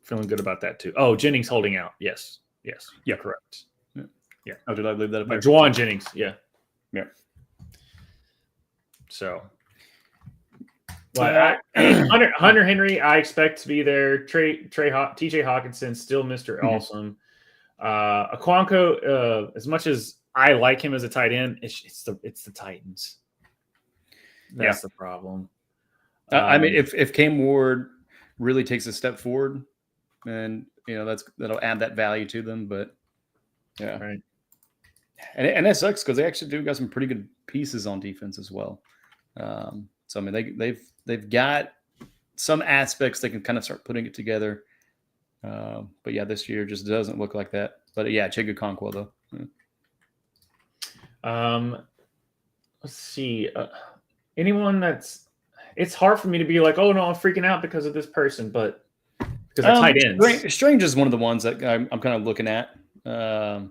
feeling good about that too. Oh, Jennings holding out. Yes. Yeah, correct. Yeah. Oh, did I leave that up? Juwan Jennings. Yeah. So, but Hunter Henry, I expect to be there. TJ Hawkinson, still Mr. Awesome. Okonkwo, as much as I like him as a tight end, it's the Titans. That's the problem. I mean, if Cam Ward really takes a step forward, and that'll add that value to them. But yeah, right. And that sucks because they actually do got some pretty good pieces on defense as well. So I mean, they've got some aspects they can kind of start putting it together. But yeah, this year just doesn't look like that. But yeah, Chig Okonkwo though. Yeah. Let's see. Anyone it's hard for me to be like, oh no, I'm freaking out because of this person, but because they're tight ends. Strange is one of the ones that I'm kind of looking at. I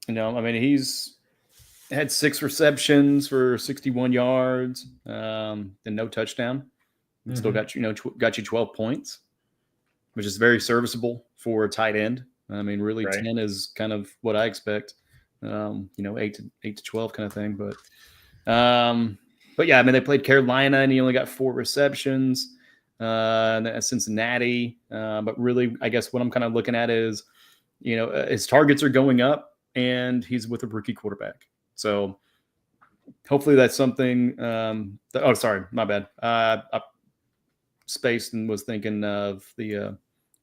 mean, he's had 6 receptions for 61 yards, and no touchdown. Still got you 12 points, which is very serviceable for a tight end. I mean, really, 10 is kind of what I expect. 8 to 12 kind of thing. But yeah, I mean, they played Carolina and he only got 4 receptions. And Cincinnati. But really, I guess what I'm kind of looking at is, his targets are going up and he's with a rookie quarterback. So hopefully that's something. Sorry, my bad. I spaced and was thinking of the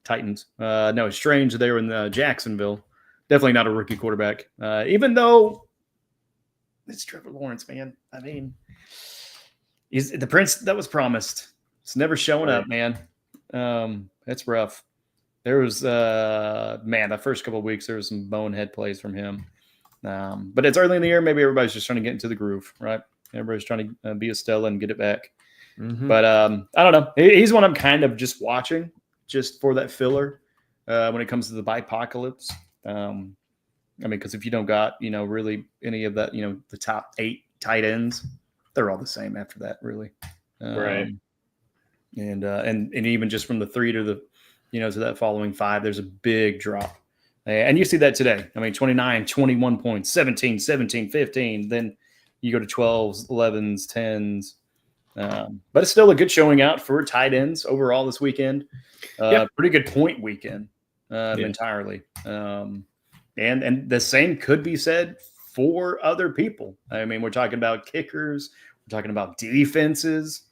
Titans. No, it's strange they were in Jacksonville. Definitely not a rookie quarterback. Even though it's Trevor Lawrence, man. I mean, he's the prince that was promised. It's never showing up, man. It's rough. There was, the first couple of weeks, there was some bonehead plays from him. But it's early in the year. Maybe everybody's just trying to get into the groove, right? Everybody's trying to be a Stella and get it back. Mm-hmm. But I don't know. He's one I'm kind of just watching just for that filler when it comes to the bipocalypse. I mean, because if you don't got, really any of that, the top 8 tight ends, they're all the same after that, really. Right. And even just from the 3 to the, to that following 5, there's a big drop. And you see that today. I mean, 29, 21 points, 17, 17, 15. Then you go to 12s, 11s, 10s. But it's still a good showing out for tight ends overall this weekend. Pretty good point weekend entirely. And the same could be said for other people. I mean, we're talking about kickers. We're talking about defenses.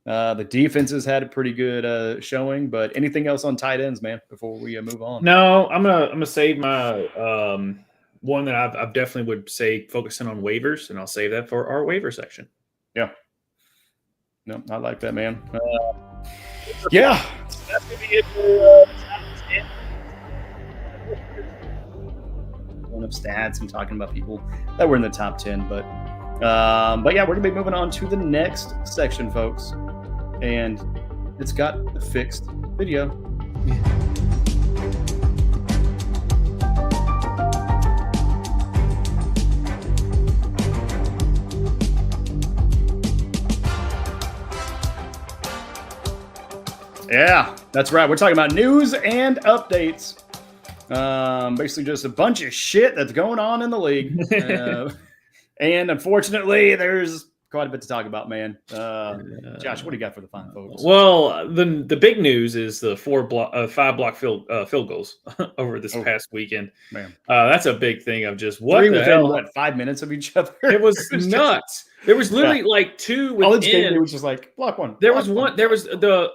The defenses had a pretty good showing, but anything else on tight ends, man, before we move on? No, I'm gonna save my one that I definitely would say focusing on waivers, and I'll save that for our waiver section. Yeah. No, I like that, man. Yeah. That's gonna be it for one of stats and talking about people that were in the top 10, but yeah, we're gonna be moving on to the next section, folks, and it's got a fixed video. Yeah, that's right. We're talking about news and updates. Basically just a bunch of shit that's going on in the league. And unfortunately, there's quite a bit to talk about, man. Josh, what do you got for the fine folks? Well, the big news is the 5 block field goals over this past weekend. Man, that's a big thing of just what 3 the within, hell? What, 5 minutes of each other? It was nuts. There was literally like 2 within. All each game, it was just like block one. There was one. There was the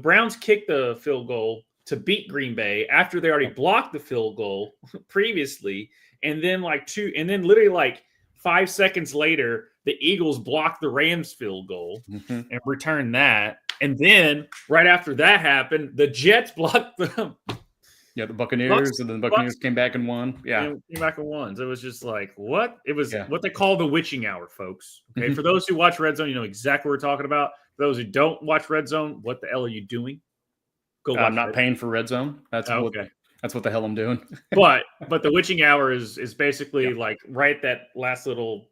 Browns kicked the field goal to beat Green Bay after they already blocked the field goal previously, and then literally like 5 seconds later, the Eagles blocked the Rams field goal and returned that. And then right after that happened, the Jets blocked the Buccaneers, and then the Buccaneers came back and won. Yeah, came back and won. So it was just like, what? It was what they call the witching hour, folks. Okay, for those who watch Red Zone, you know exactly what we're talking about. For those who don't watch Red Zone, what the hell are you doing? I'm not paying for Red Zone. That's what the hell I'm doing. but the witching hour is basically like right that last little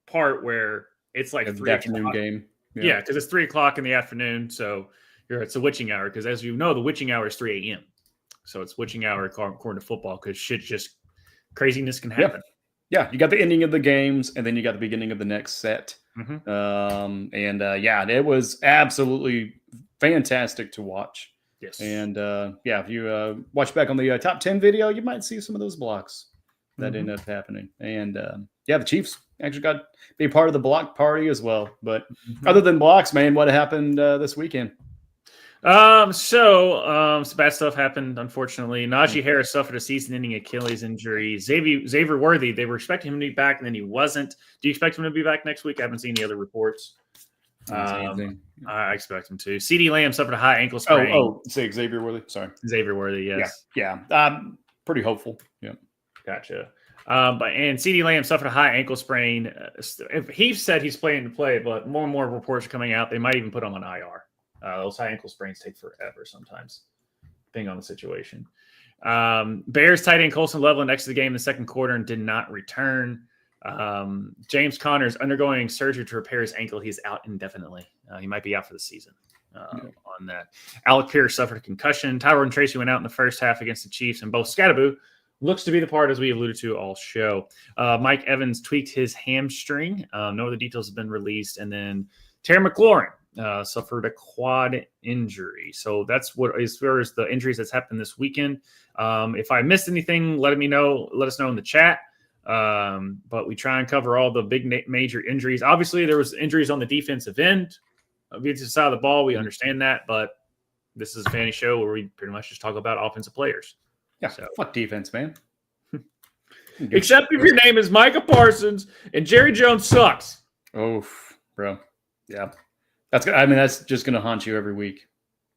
part where it's like 3 afternoon game. Yeah, because it's 3 o'clock in the afternoon. So it's a witching hour because, as you know, the witching hour is 3 a.m. So it's witching hour according to football because craziness can happen. Yeah, you got the ending of the games, and then you got the beginning of the next set. It was absolutely fantastic to watch. Yes. And if you watch back on the top 10 video, you might see some of those blocks that ended up happening. And the Chiefs actually got to be part of the block party as well. But other than blocks, man, what happened this weekend? Some bad stuff happened, unfortunately. Najee Harris suffered a season-ending Achilles injury. Xavier Worthy, they were expecting him to be back, and then he wasn't. Do you expect him to be back next week? I haven't seen the other reports. I expect him to. CeeDee Lamb suffered a high ankle sprain. Say Xavier Worthy. Sorry. Xavier Worthy, yes. Yeah. Pretty hopeful. Yeah. Gotcha. And CeeDee Lamb suffered a high ankle sprain. He said he's planning to play, but more and more reports are coming out. They might even put him on IR. Those high ankle sprains take forever sometimes, depending on the situation. Bears tight end Colson Loveland exited the game in the second quarter and did not return. James Conner is undergoing surgery to repair his ankle. He's out indefinitely. He might be out for the season on that. Alec Pierce suffered a concussion. Tyrone Tracy went out in the first half against the Chiefs, and both Scatterboo looks to be the part, as we alluded to all show. Mike Evans tweaked his hamstring. No other details have been released. And then Terry McLaurin suffered a quad injury. So that's what, as far as the injuries that's happened this weekend. If I missed anything, let us know in the chat. But we try and cover all the big major injuries. Obviously, there was injuries on the defensive end, defensive side of the ball. We understand that, but this is a fantasy show where we pretty much just talk about offensive players. Yeah, fuck defense, man. Except if your name is Micah Parsons and Jerry Jones sucks. Oh, bro. Yeah. That's just going to haunt you every week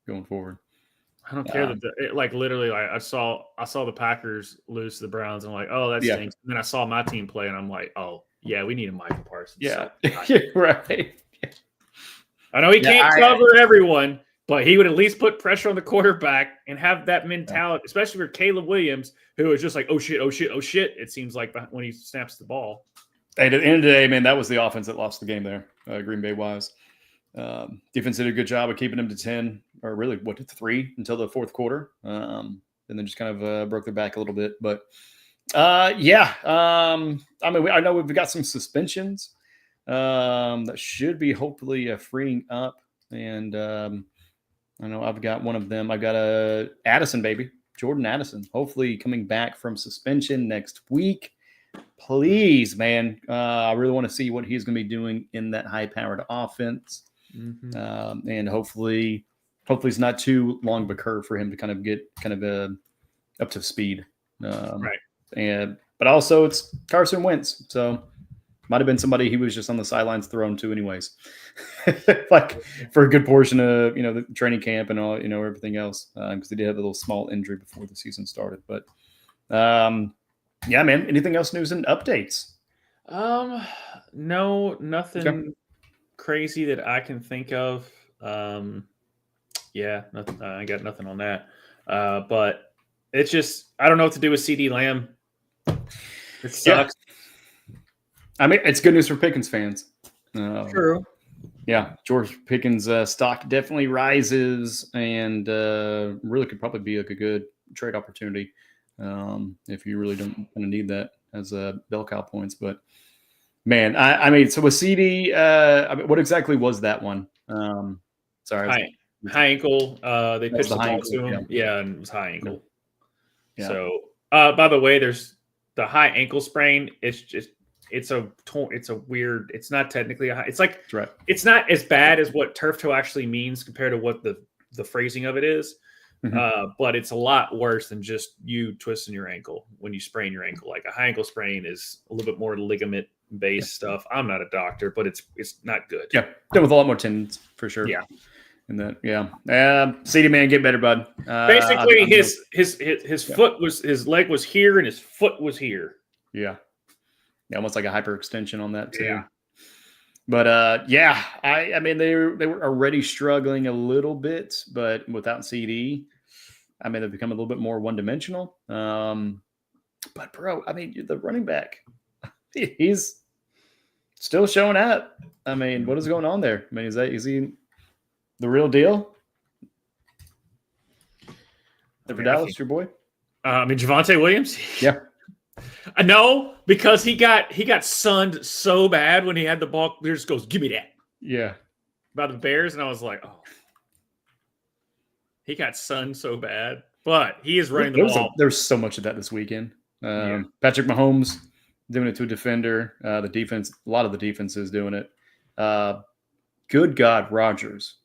going forward. I don't care literally, I saw the Packers lose to the Browns, and I'm like, oh, that stinks. And then I saw my team play, and I'm like, oh, yeah, we need a Micah Parsons. Yeah, right. I know he can't cover everyone, but he would at least put pressure on the quarterback and have that mentality, especially for Caleb Williams, who is just like, oh, shit. It seems like when he snaps the ball. Hey, at the end of the day, man, that was the offense that lost the game there, Green Bay-wise. Defense did a good job of keeping them to 10, or really, to 3 until the fourth quarter. And then just kind of broke their back a little bit. But, I know we've got some suspensions that should be hopefully freeing up. And I know I've got one of them. I've got Addison, baby. Jordan Addison, hopefully coming back from suspension next week. Please, man. I really want to see what he's going to be doing in that high-powered offense. And hopefully it's not too long of a curve for him to kind of get up to speed. Right. But also it's Carson Wentz. So might have been somebody he was just on the sidelines thrown to anyways, like for a good portion of, the training camp and all, everything else. Cause they did have a little small injury before the season started, but yeah, man, anything else news and updates? No, nothing crazy that I can think of. Nothing, I got nothing on that. But it's just, I don't know what to do with CeeDee Lamb. It sucks. Yeah. It's good news for Pickens fans. True. Yeah, George Pickens' stock definitely rises, and really could probably be like a good trade opportunity if you really don't kind of need that as bell cow points. But man, I mean, so with CD, what exactly was that one? Sorry, high ankle. They pitched the ball to him. Yeah, and it was high ankle. Yeah. So, by the way, there's the high ankle sprain. It's a weird. It's not technically a high. It's like right. It's not as bad as what turf toe actually means compared to what the phrasing of it is. But it's a lot worse than just you twisting your ankle when you sprain your ankle. Like a high ankle sprain is a little bit more ligament based stuff. I'm not a doctor, but it's not good. Yeah, done with a lot more tendons for sure. Yeah. And that, CD man, get better, bud. Basically, his foot was, his leg was here and his foot was here. Yeah, almost like a hyperextension on that too. Yeah. But I mean they were already struggling a little bit, but without CD, I mean they've become a little bit more one dimensional. But bro, I mean the running back, he's still showing up. I mean, what is going on there? I mean, is he the real deal? For Dallas, your boy? I mean, Javonte Williams? Yeah. No, because he got sunned so bad when he had the ball. He just goes, give me that. Yeah. By the Bears, and I was like, oh. He got sunned so bad. But he is running the ball. There's so much of that this weekend. Patrick Mahomes doing it to a defender. The defense, a lot of the defense is doing it. Good God, Rodgers.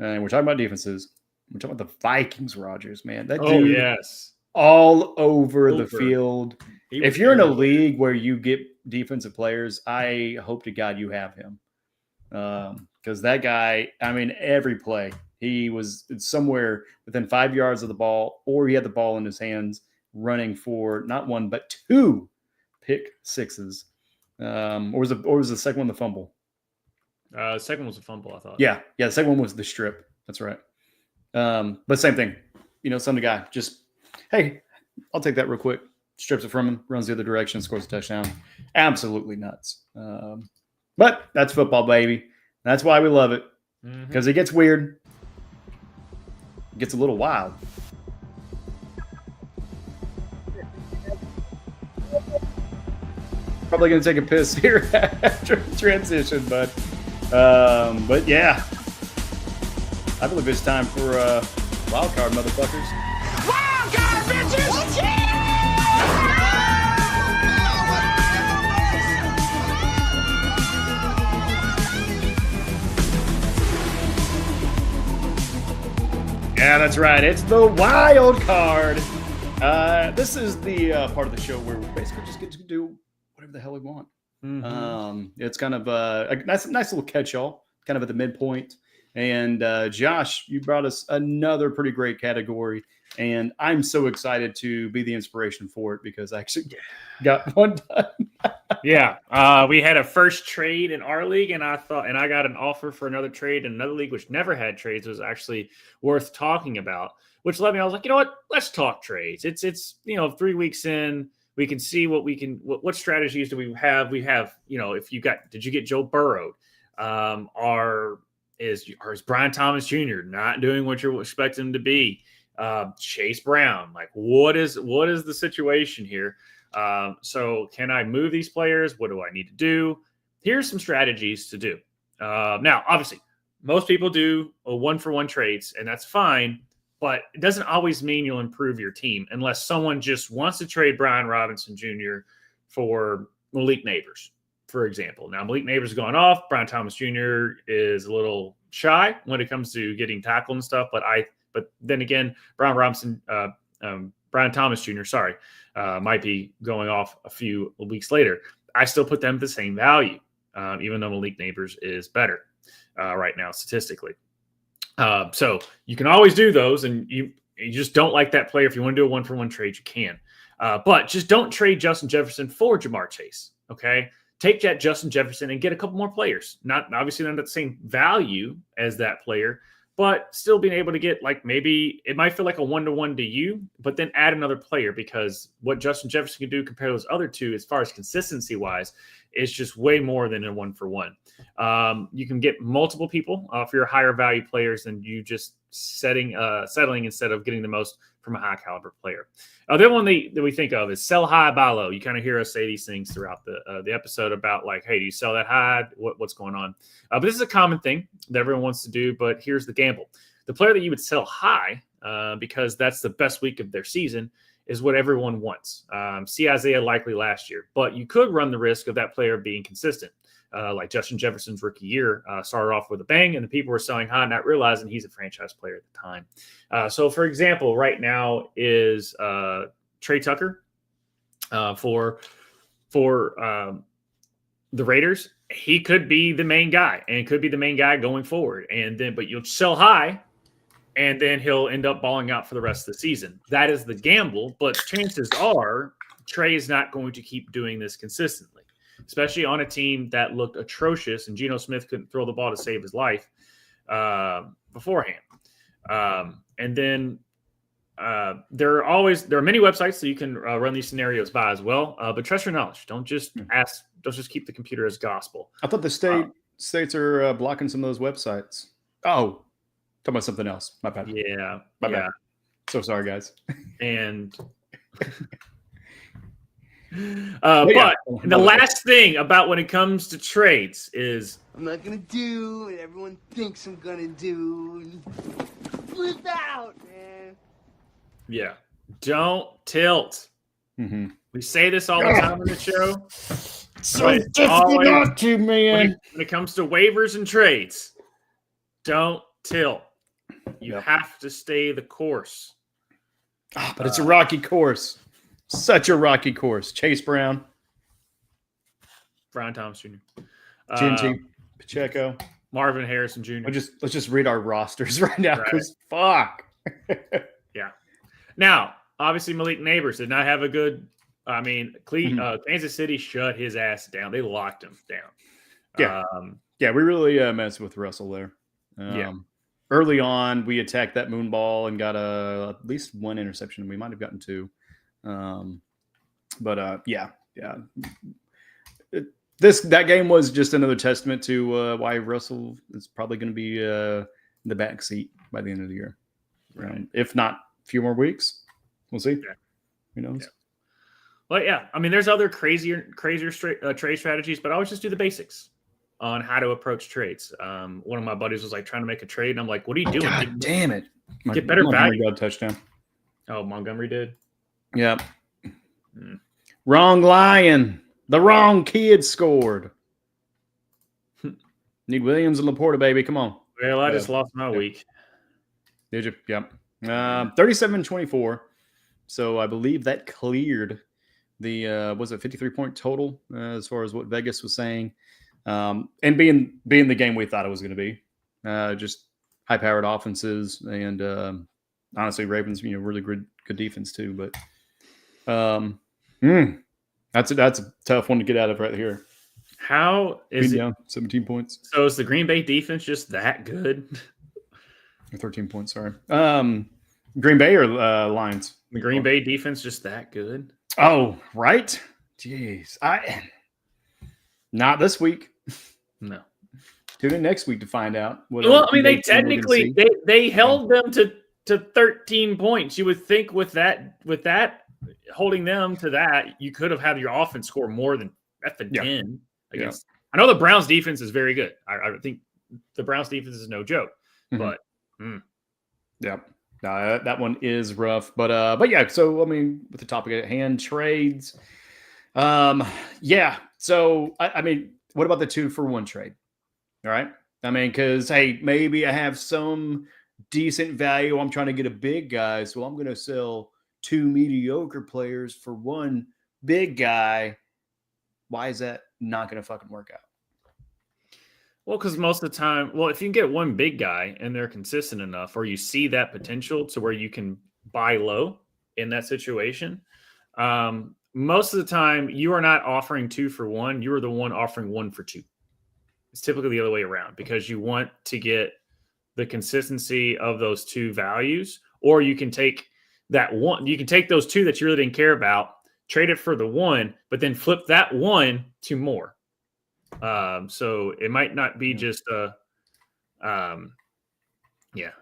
And we're talking about defenses. We're talking about the Vikings, Rodgers, man. That dude, yes, all over the field. If you're in a league where you get defensive players, I hope to God you have him. Because that guy, I mean, every play, he was somewhere within 5 yards of the ball, or he had the ball in his hands running for not one, but two pick sixes. Or was the second one the fumble? The second one was a fumble, I thought. Yeah. The second one was the strip. That's right. But same thing. Some guy just, hey, I'll take that real quick. Strips it from him, runs the other direction, scores a touchdown. Absolutely nuts. But that's football, baby. That's why we love it. Because it gets weird. It gets a little wild. Probably going to take a piss here after transition, but yeah. I believe it's time for wild card, motherfuckers. Wild card, bitches! Yeah, that's right. It's the wild card. This is the part of the show where we basically just get to do whatever the hell we want. It's kind of a nice little catch-all, kind of at the midpoint. And Josh, you brought us another pretty great category, and I'm so excited to be the inspiration for it because I actually got one done. Yeah, we had a first trade in our league, and I got an offer for another trade in another league, which never had trades. It was actually worth talking about, which led me. I was like, you know what? Let's talk trades. It's 3 weeks in. We can see what strategies do we have? We have, did you get Joe Burrow? Is Brian Thomas Jr. not doing what you expect him to be? Chase Brown, like what is the situation here? So can I move these players? What do I need to do? Here's some strategies to do. Now, obviously, most people do a 1-for-1 trades, and that's fine. But it doesn't always mean you'll improve your team unless someone just wants to trade Brian Robinson Jr. for Malik Neighbors, for example. Now, Malik Neighbors has gone off. Brian Thomas Jr. is a little shy when it comes to getting tackled and stuff. But then again, Brian Thomas Jr., might be going off a few weeks later. I still put them at the same value, even though Malik Neighbors is better right now statistically. So you can always do those, and you just don't like that player. If you want to do a 1-for-1 trade, you can. But just don't trade Justin Jefferson for Jamar Chase, okay? Take that Justin Jefferson and get a couple more players. Not obviously not at the same value as that player, but still being able to get like maybe it might feel like a 1-to-1 to you, but then add another player because what Justin Jefferson can do compared to those other two, as far as consistency wise, is just way more than a 1-for-1. You can get multiple people for your higher value players than you just settling instead of getting the most from a high caliber player. The other one that we think of is sell high, buy low. You kind of hear us say these things throughout the episode about like, hey, do you sell that high? What's going on? But this is a common thing that everyone wants to do, but here's the gamble. The player that you would sell high because that's the best week of their season is what everyone wants. See Isaiah Likely last year, but you could run the risk of that player being consistent. Like Justin Jefferson's rookie year started off with a bang, and the people were selling high, not realizing he's a franchise player at the time. So, for example, right now is Trey Tucker for the Raiders. He could be the main guy, and could be the main guy going forward. But you'll sell high, and then he'll end up balling out for the rest of the season. That is the gamble, but chances are Trey is not going to keep doing this consistently, especially on a team that looked atrocious and Geno Smith couldn't throw the ball to save his life beforehand. And then there are many websites that you can run these scenarios by as well. But trust your knowledge. Don't just keep the computer as gospel. I thought the states are blocking some of those websites. Oh, talking about something else. My bad. Yeah. My bad. So sorry, guys. And but the last thing about when it comes to trades is I'm not gonna do what everyone thinks I'm gonna do. Flip out, man. Yeah, don't tilt. Mm-hmm. We say this all the time on the show. So difficult not to, man. When it comes to waivers and trades, don't tilt. You have to stay the course. But it's a rocky course. Such a rocky course. Chase Brown. Brian Thomas Jr. GNT. Pacheco. Marvin Harrison Jr. Let's just read our rosters right now because fuck. Yeah. Now, obviously, Malik Neighbors did not have a good. I mean, Kansas City shut his ass down. They locked him down. Yeah. We really messed with Russell there. Early on, we attacked that moon ball and got at least one interception. We might have gotten two. That game was just another testament to why Russell is probably going to be in the back seat by the end of the year. Right? If not a few more weeks, we'll see. Yeah. Who knows? Yeah. Well, yeah. I mean, there's other crazier trade strategies, but I always just do the basics on how to approach trades. One of my buddies was like trying to make a trade, and I'm like, "What are you doing? God damn it! Get better value." Got a touchdown. Oh, Montgomery did. Yep. Wrong lion. The wrong kid scored. Need Williams and Laporta, baby. Come on. Well, I just lost my week. Did you? Yep. 37-24. So I believe that cleared the 53-point total as far as what Vegas was saying. And being the game we thought it was going to be. Just high-powered offenses and honestly, Ravens, really good defense too. But that's a tough one to get out of right here. How is it down 17 points? So is the Green Bay defense just that good? 13 points, sorry. Green Bay or Lions? The Green Bay defense just that good? Oh, right. Jeez, not this week. No. Tune in next week to find out. Well, I mean, they technically they held them to 13 points. You would think with that holding them to that, you could have had your offense score more than 10 against. Yeah. I know the Browns defense is very good. I think the Browns defense is no joke. But that one is rough. But yeah. So I mean, with the topic at hand, trades. So I mean, what about the 2-for-1 trade? All right. I mean, because hey, maybe I have some decent value. I'm trying to get a big guy, so I'm going to sell 2 mediocre players for 1 big guy. Why is that not going to fucking work out? Well, because most of the time, if you can get 1 big guy and they're consistent enough, or you see that potential to where you can buy low in that situation, most of the time you are not offering 2 for 1. You are the one offering 1 for 2. It's typically the other way around because you want to get the consistency of those two values, or you can take that one. You can take those two that you really didn't care about, trade it for the one, but then flip that one to more. So it might not be just a,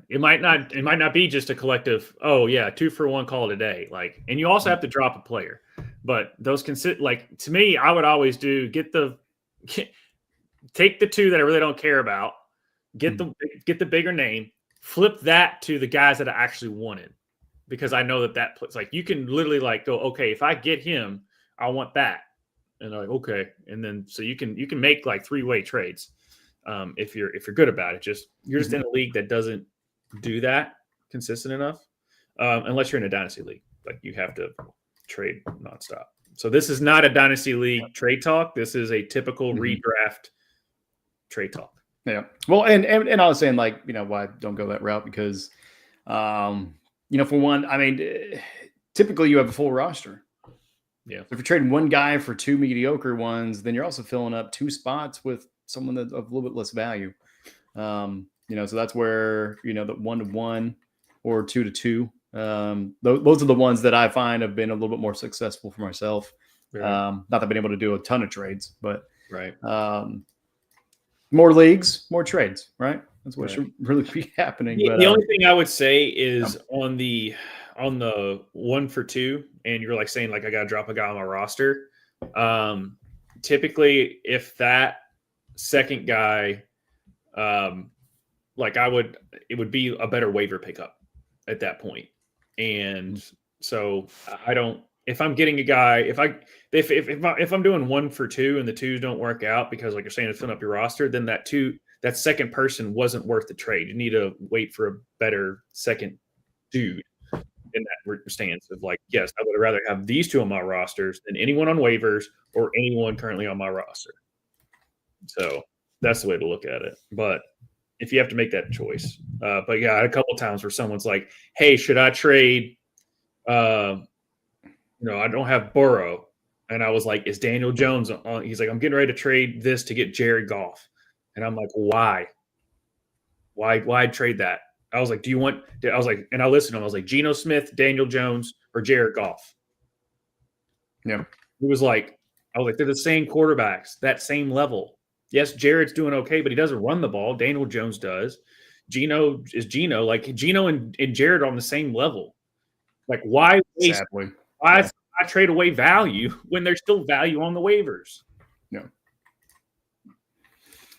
it might not be just a collective. Oh yeah, 2 for 1, call it a day. Like, and you also have to drop a player, but those like to me, I would always do take the two that I really don't care about, get the bigger name, flip that to the guys that I actually wanted, because I know that plays. Like, you can literally like go, okay, if I get him, I want that, and they're like, okay, and then so you can make like 3-way trades if you're good about it. You're just in a league that doesn't do that consistent enough, unless you're in a dynasty league. Like, you have to trade nonstop. So this is not a dynasty league trade talk. This is a typical redraft trade talk. Yeah. Well, and I was saying, like, why don't go that route? Because, for one, I mean, typically you have a full roster. Yeah. So if you're trading one guy for 2 mediocre ones, then you're also filling up 2 spots with someone that's of a little bit less value. So that's where, the 1-to-1 or 2-to-2. Those are the ones that I find have been a little bit more successful for myself. Right. Not that I've been able to do a ton of trades, but right. More leagues, more trades, right? That's what should really be happening. The only thing I would say is on the 1 for 2, and you're like saying, like, I got to drop a guy on my roster. Typically, if that second guy, it would be a better waiver pickup at that point. And so if I'm getting a guy, if I'm doing 1 for 2 and the 2s don't work out because, like you're saying, it's filling up your roster, then that second person wasn't worth the trade. You need to wait for a better second dude in that stance of, like, yes, I would rather have these 2 on my rosters than anyone on waivers or anyone currently on my roster. So that's the way to look at it. But if you have to make that choice, but yeah, I had a couple of times where someone's like, hey, should I trade, I don't have Burrow. And I was like, is Daniel Jones on? He's like, I'm getting ready to trade this to get Jared Goff. And I'm like, why? Why trade that? I was like, and I listened to him. I was like, Geno Smith, Daniel Jones, or Jared Goff. Yeah. I was like, they're the same quarterbacks, that same level. Yes, Jared's doing okay, but he doesn't run the ball. Daniel Jones does. Geno is Geno. Like, Geno and Jared are on the same level. Like, why waste? Sadly. I trade away value when there's still value on the waivers.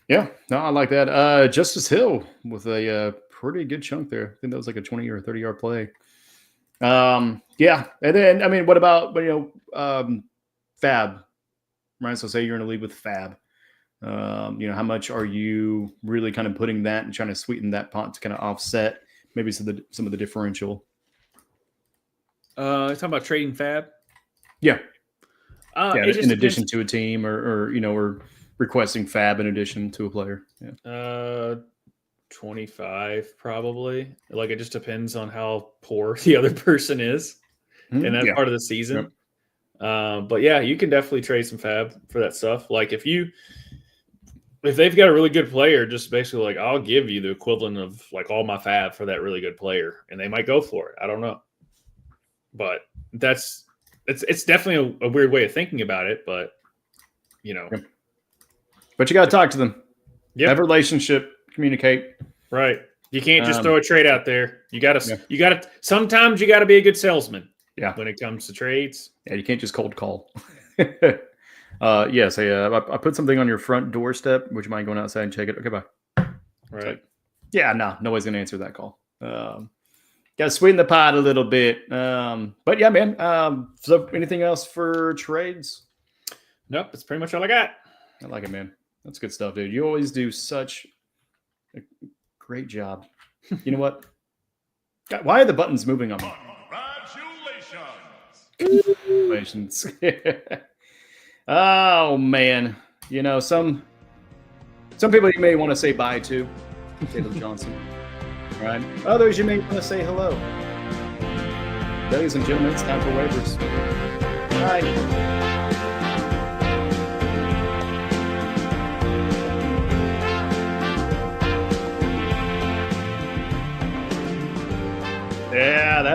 Yeah, no, I like that. Justice Hill with a pretty good chunk there. I think that was like a 20 or 30-yard play. Yeah, and then, I mean, what about Fab? Right, so say you're in a league with Fab. How much are you really kind of putting that and trying to sweeten that pot to kind of offset maybe some of the differential? Talking about trading Fab. Yeah. In addition to a team, or requesting Fab in addition to a player. Yeah. 25 probably. Like, it just depends on how poor the other person is in that part of the season. Yep. But yeah, you can definitely trade some Fab for that stuff. Like, if they've got a really good player, just basically like, I'll give you the equivalent of like all my Fab for that really good player, and they might go for it. I don't know, but it's definitely a weird way of thinking about it. But Yep. But you got to talk to them. Yep. Have a relationship, communicate. Right. You can't just throw a trade out there. You got to. Sometimes you got to be a good salesman. Yeah. When it comes to trades. Yeah, you can't just cold call. Yes, I put something on your front doorstep. Would you mind going outside and check it? Okay, bye. Right. Yeah, no, nobody's gonna answer that call. Got to sweeten the pot a little bit. But yeah, man. So anything else for trades? Nope, that's pretty much all I got. I like it, man. That's good stuff, dude. You always do such a great job. You know what? God, why are the buttons moving on me? Congratulations. Oh, man. Some people you may want to say bye to. Caleb Johnson. Right? Others you may want to say hello. Ladies and gentlemen, it's time for waivers. Bye.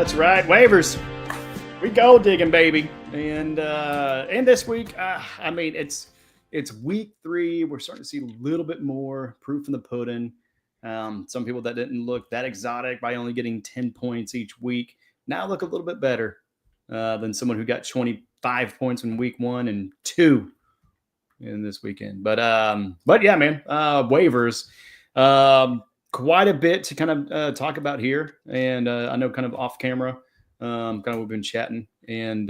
That's right, waivers. We go digging, baby. And this week, I mean, it's week 3. We're starting to see a little bit more proof in the pudding. Some people that didn't look that exotic by only getting 10 points each week now look a little bit better than someone who got 25 points in week 1 and 2 in this weekend. But yeah, man, waivers. Quite a bit to kind of talk about here. And I know kind of off camera, kind of we've been chatting. And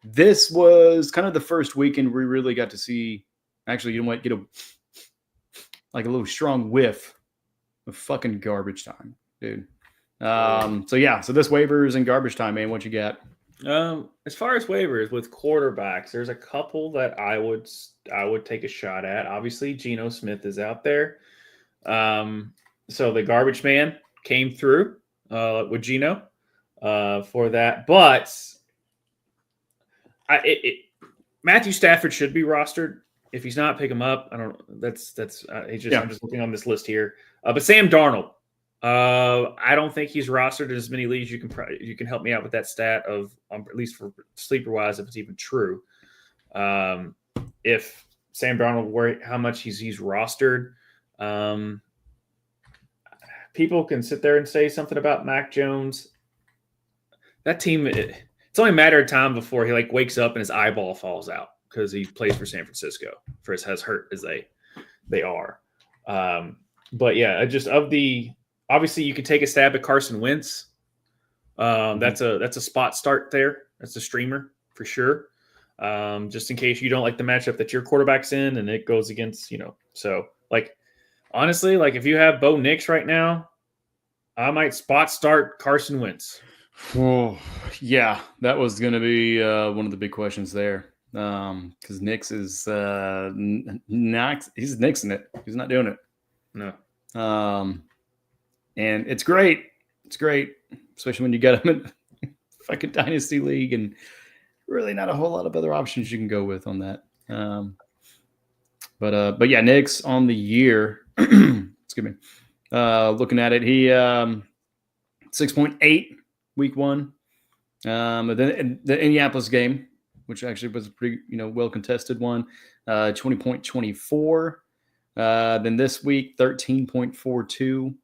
this was kind of the first weekend we really got to see, actually, you know what, get a little strong whiff of fucking garbage time, dude. So yeah, so this waivers and garbage time, man, what you got? As far as waivers with quarterbacks, there's a couple that I would take a shot at. Obviously, Geno Smith is out there. So the garbage man came through with Geno for that, but Matthew Stafford should be rostered. If he's not, pick him up. I don't. I'm just looking on this list here. But Sam Darnold, I don't think he's rostered in as many leagues. You can help me out with that stat of at least for sleeper wise, if it's even true. If Sam Darnold, how much he's rostered. People can sit there and say something about Mac Jones. That team, it's only a matter of time before he wakes up and his eyeball falls out because he plays for San Francisco for as hurt as they are. But yeah, obviously you can take a stab at Carson Wentz. That's a spot start there. That's a streamer for sure. Just in case you don't like the matchup that your quarterback's in and it goes against, so honestly, if you have Bo Nix right now, I might spot start Carson Wentz. Oh, yeah, that was going to be one of the big questions there. Because Nix is he's nixing it. He's not doing it. No. And it's great. It's great, especially when you got him in fucking Dynasty League and really not a whole lot of other options you can go with on that. But yeah, Nix on the year. Excuse me. Looking at it, he 6.8 week 1. But then the Indianapolis game, which actually was a pretty well contested one, 20.24. Then this week 13.42.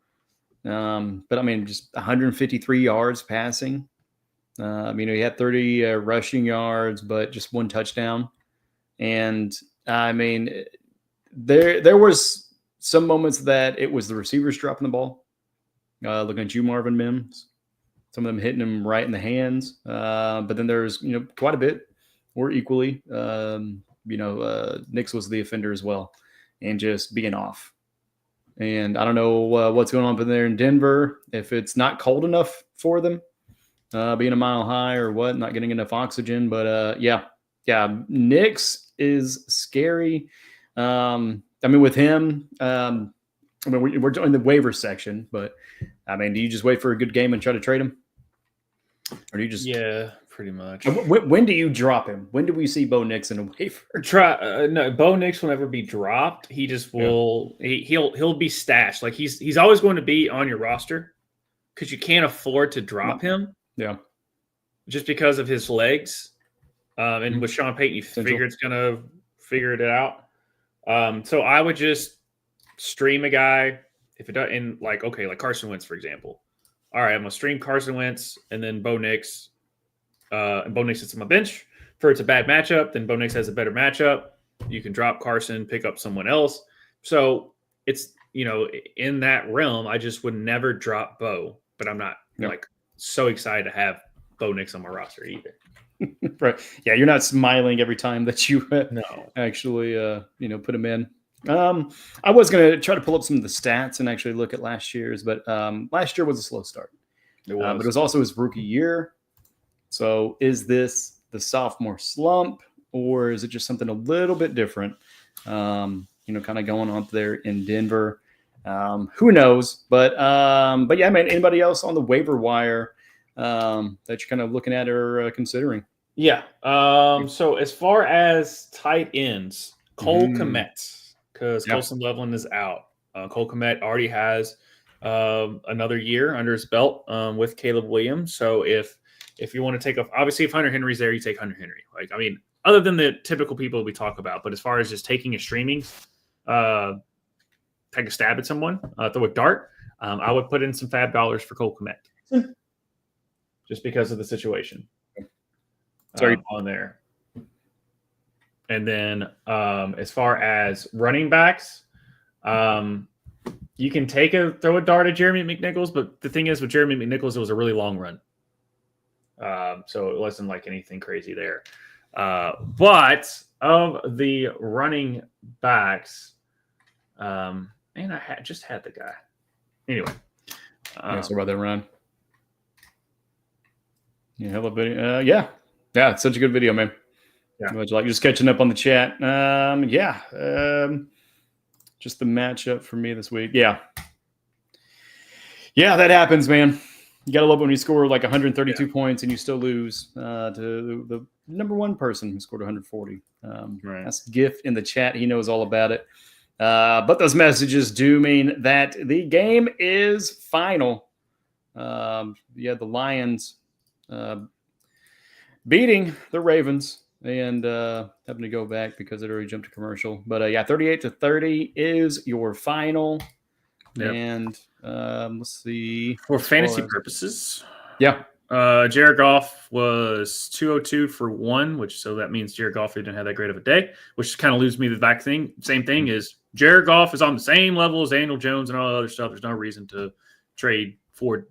But I mean, just 153 yards passing. He had 30 rushing yards, but just 1 touchdown. And I mean, there was some moments that it was the receivers dropping the ball. Looking at you, Marvin Mims, some of them hitting him right in the hands. But then there's quite a bit, or equally, Nix was the offender as well, and just being off. And I don't know what's going on there in Denver, if it's not cold enough for them, being a mile high or what, not getting enough oxygen. But yeah, Nix is scary. With him, we're doing the waiver section, but do you just wait for a good game and try to trade him? Or do you just... Yeah, pretty much. When do you drop him? When do we see Bo Nix in a waiver? No, Bo Nix will never be dropped. He just will. Yeah. He'll be stashed. He's always going to be on your roster because you can't afford to drop him. Yeah, just because of his legs. And with Sean Payton, you figure it's going to figure it out. So I would just stream a guy if it doesn't like Carson Wentz, for example. All right, I'm gonna stream Carson Wentz and then Bo Nix. And Bo Nix sits on my bench. For it's a bad matchup, then Bo Nix has a better matchup. You can drop Carson, pick up someone else. So it's in that realm. I just would never drop Bo, but I'm not so excited to have Bo Nix on my roster either. Right. Yeah, you're not smiling every time that you actually put him in. I was going to try to pull up some of the stats and actually look at last year's, but last year was a slow start. It was. But it was also his rookie year. So is this the sophomore slump, or is it just something a little bit different? Kind of going on there in Denver. Who knows? But yeah, man, anybody else on the waiver wire that you're kind of looking at or considering? Yeah. So as far as tight ends, Cole Kmet, because Colson Loveland is out. Cole Kmet already has another year under his belt with Caleb Williams. So if you want to take off, obviously if Hunter Henry's there, you take Hunter Henry. Like, I mean, other than the typical people we talk about, but as far as just taking a streaming, take a stab at someone, throw a dart, I would put in some fab dollars for Cole Kmet. Just because of the situation. Sorry. On there. And then as far as running backs, you can throw a dart at Jeremy McNichols, but the thing is with Jeremy McNichols, it was a really long run. So it wasn't like anything crazy there. But of the running backs, man, I just had the guy. Anyway. So about that run. Yeah, hello, video. Yeah, it's such a good video, man. Yeah, like just catching up on the chat. Just the matchup for me this week. Yeah, that happens, man. You gotta love when you score like 132 points and you still lose to the number one person who scored 140. Right. That's GIF in the chat. He knows all about it. But those messages do mean that the game is final. The Lions beating the Ravens and having to go back because it already jumped to commercial. But 38-30 is your final. Yep. And let's see. For fantasy purposes. Yeah. Jared Goff was 202 for 1, so that means Jared Goff didn't have that great of a day, which kind of leaves me the back thing. Same thing is Jared Goff is on the same level as Daniel Jones and all the other stuff. There's no reason to trade for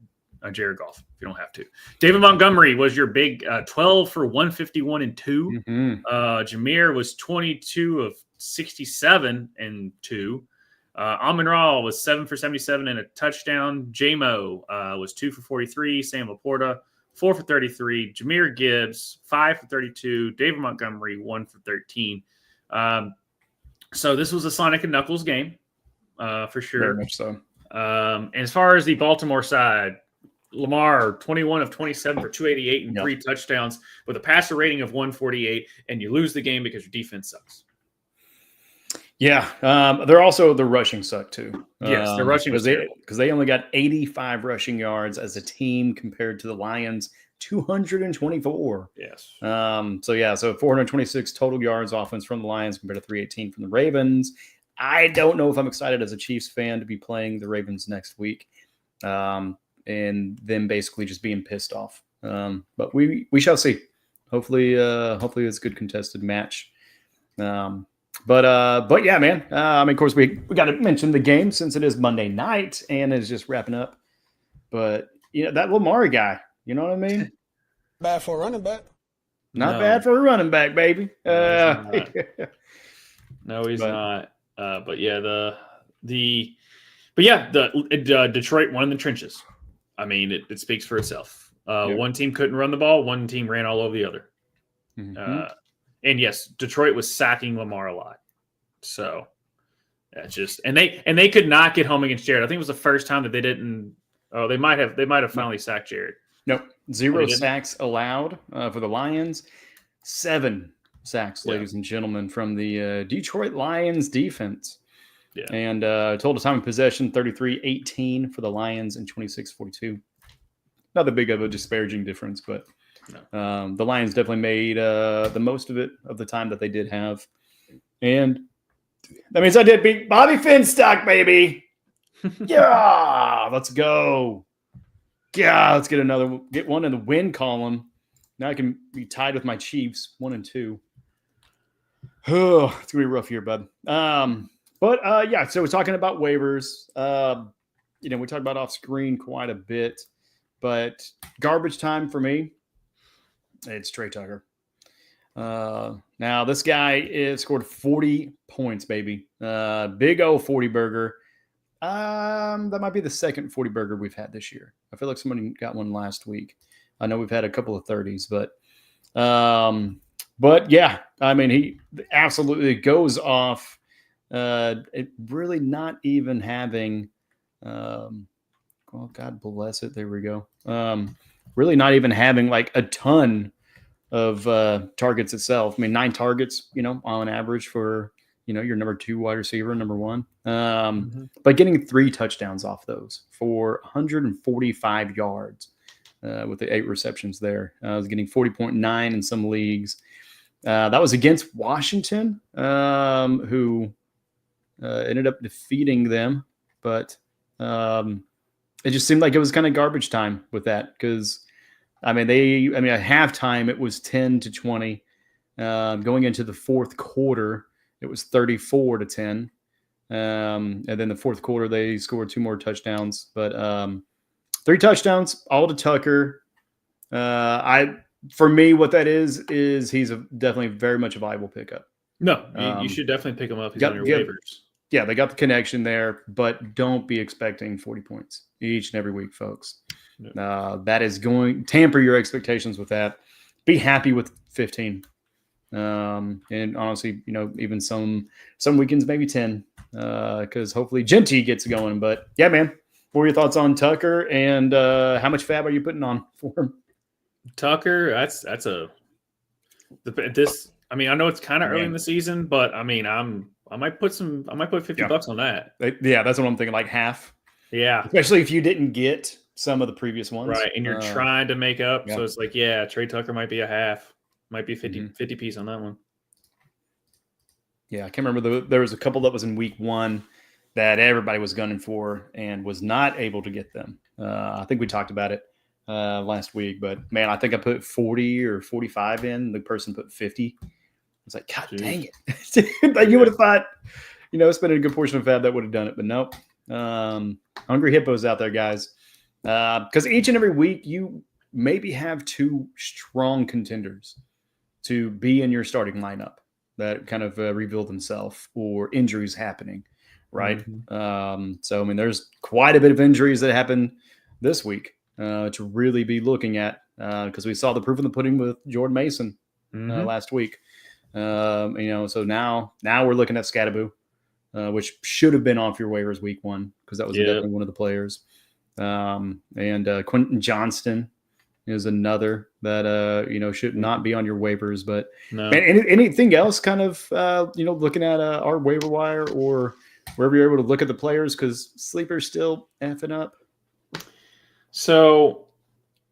Jared Goff if you don't have to. David Montgomery was your big 12 for 151 and 2. Mm-hmm. Jameer was 22 of 67 and 2. Amon-Ra was 7 for 77 and a touchdown. J-Mo was 2 for 43. Sam Laporta, 4 for 33. Jahmyr Gibbs, 5 for 32. David Montgomery, 1 for 13. So this was a Sonic and Knuckles game for sure. Very much so. And as far as the Baltimore side, Lamar, 21 of 27 for 288 and 3 touchdowns with a passer rating of 148, and you lose the game because your defense sucks. Yeah, they're also the rushing suck too. Yes, the rushing because they only got 85 rushing yards as a team compared to the Lions 224. Yes. So 426 total yards offense from the Lions compared to 318 from the Ravens. I don't know if I'm excited as a Chiefs fan to be playing the Ravens next week, and them basically just being pissed off. But we shall see. Hopefully it's a good contested match. But yeah, man. Of course, we got to mention the game since it is Monday night and it's just wrapping up. But that Lamar guy, you know what I mean? Bad for a running back. Not bad for a running back, baby. No, he's not. But yeah, Detroit won in the trenches. I mean, it speaks for itself. One team couldn't run the ball. One team ran all over the other. Mm-hmm. And yes, Detroit was sacking Lamar a lot. So that's just and they could not get home against Jared. I think it was the first time that they didn't. Oh, they might have finally sacked Jared. Nope, 0 sacks allowed for the Lions. 7 sacks, ladies and gentlemen, from the Detroit Lions defense. Yeah, and total time of possession 33-18 for the Lions and 26-42. Not that big of a disparaging difference, but. No. The Lions definitely made the most of it of the time that they did have. And that means I did beat Bobby Finstock, baby. Yeah, let's go. Yeah, let's get one in the win column. Now I can be tied with my Chiefs, 1 and 2. Oh, it's gonna be a rough year, bud. But so we're talking about waivers. We talked about off screen quite a bit, but garbage time for me. It's Trey Tucker. Now this guy scored 40 points, baby. Big O 40 burger. That might be the second 40 burger we've had this year. I feel like somebody got one last week. I know we've had a couple of 30s, but yeah, I mean, he absolutely goes off. It really not even having, well, God bless it. There we go. Really not even having like a ton of targets itself. I mean, 9 targets, on average for your number 2 wide receiver, number 1. But getting 3 touchdowns off those for 145 yards with the 8 receptions there. I was getting 40.9 in some leagues. That was against Washington, who ended up defeating them. But it just seemed like it was kind of garbage time with that because, at halftime it was 10-20. Going into the fourth quarter, it was 34-10. And then the fourth quarter, they scored 2 more touchdowns. But 3 touchdowns, all to Tucker. For me, what that is he's definitely very much a viable pickup. No, you should definitely pick him up. He's on your waivers. Yeah, they got the connection there, but don't be expecting 40 points each and every week, folks. No. That is going to tamper your expectations with that. Be happy with 15. And honestly, even some weekends, maybe 10, because hopefully Genty gets going. But yeah, man, what were your thoughts on Tucker and how much fab are you putting on for him? Tucker, I know it's kind of early in the season, but I might put $50 on that. Yeah, that's what I'm thinking, like half. Yeah. Especially if you didn't get some of the previous ones. Right, and you're trying to make up. Yeah. So it's like, Trey Tucker might be a half. Might be 50 piece on that one. Yeah, I can't remember. There was a couple that was in week 1 that everybody was gunning for and was not able to get them. I think we talked about it last week, but man, I think I put 40 or 45 in. The person put 50. I was like, God dang it. Like you would have thought, spending a good portion of fab that would have done it, but nope. Hungry hippos out there, guys. Because each and every week you maybe have 2 strong contenders to be in your starting lineup that kind of reveal themselves or injuries happening, right? So, there's quite a bit of injuries that happened this week to really be looking at because we saw the proof in the pudding with Jordan Mason last week. So now we're looking at Scattaboo, which should have been off your waivers week 1 because that was definitely one of the players. And Quentin Johnston is another that should not be on your waivers. But man, anything else kind of looking at our waiver wire or wherever you're able to look at the players because Sleeper's still effing up. So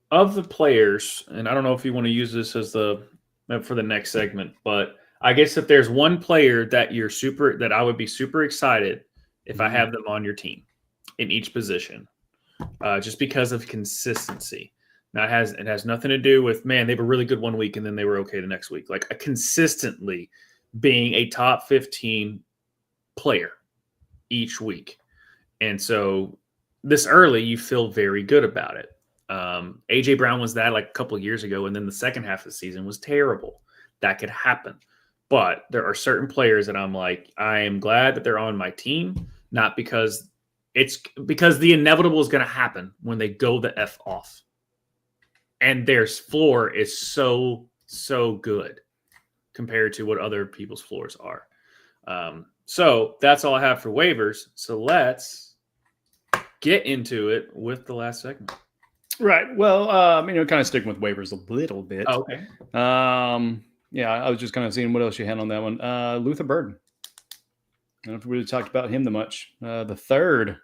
of the players, and I don't know if you want to use this as for the next segment, but I guess if there's one player that I would be super excited if I have them on your team in each position, just because of consistency. Now it has nothing to do with, man, they were really good one week and then they were okay the next week. Like consistently being a top 15 player each week. And so this early, you feel very good about it. AJ Brown was that like a couple of years ago, and then the second half of the season was terrible. That could happen. But there are certain players that I'm like, I am glad that they're on my team, not because because the inevitable is going to happen when they go the F off. And their floor is so good compared to what other people's floors are. So that's all I have for waivers. So let's get into it with the last segment. Right. Well, kind of sticking with waivers a little bit. Oh, okay. I was just kind of seeing what else you had on that one. Luther Burden. I don't know if we really talked about him that much. The third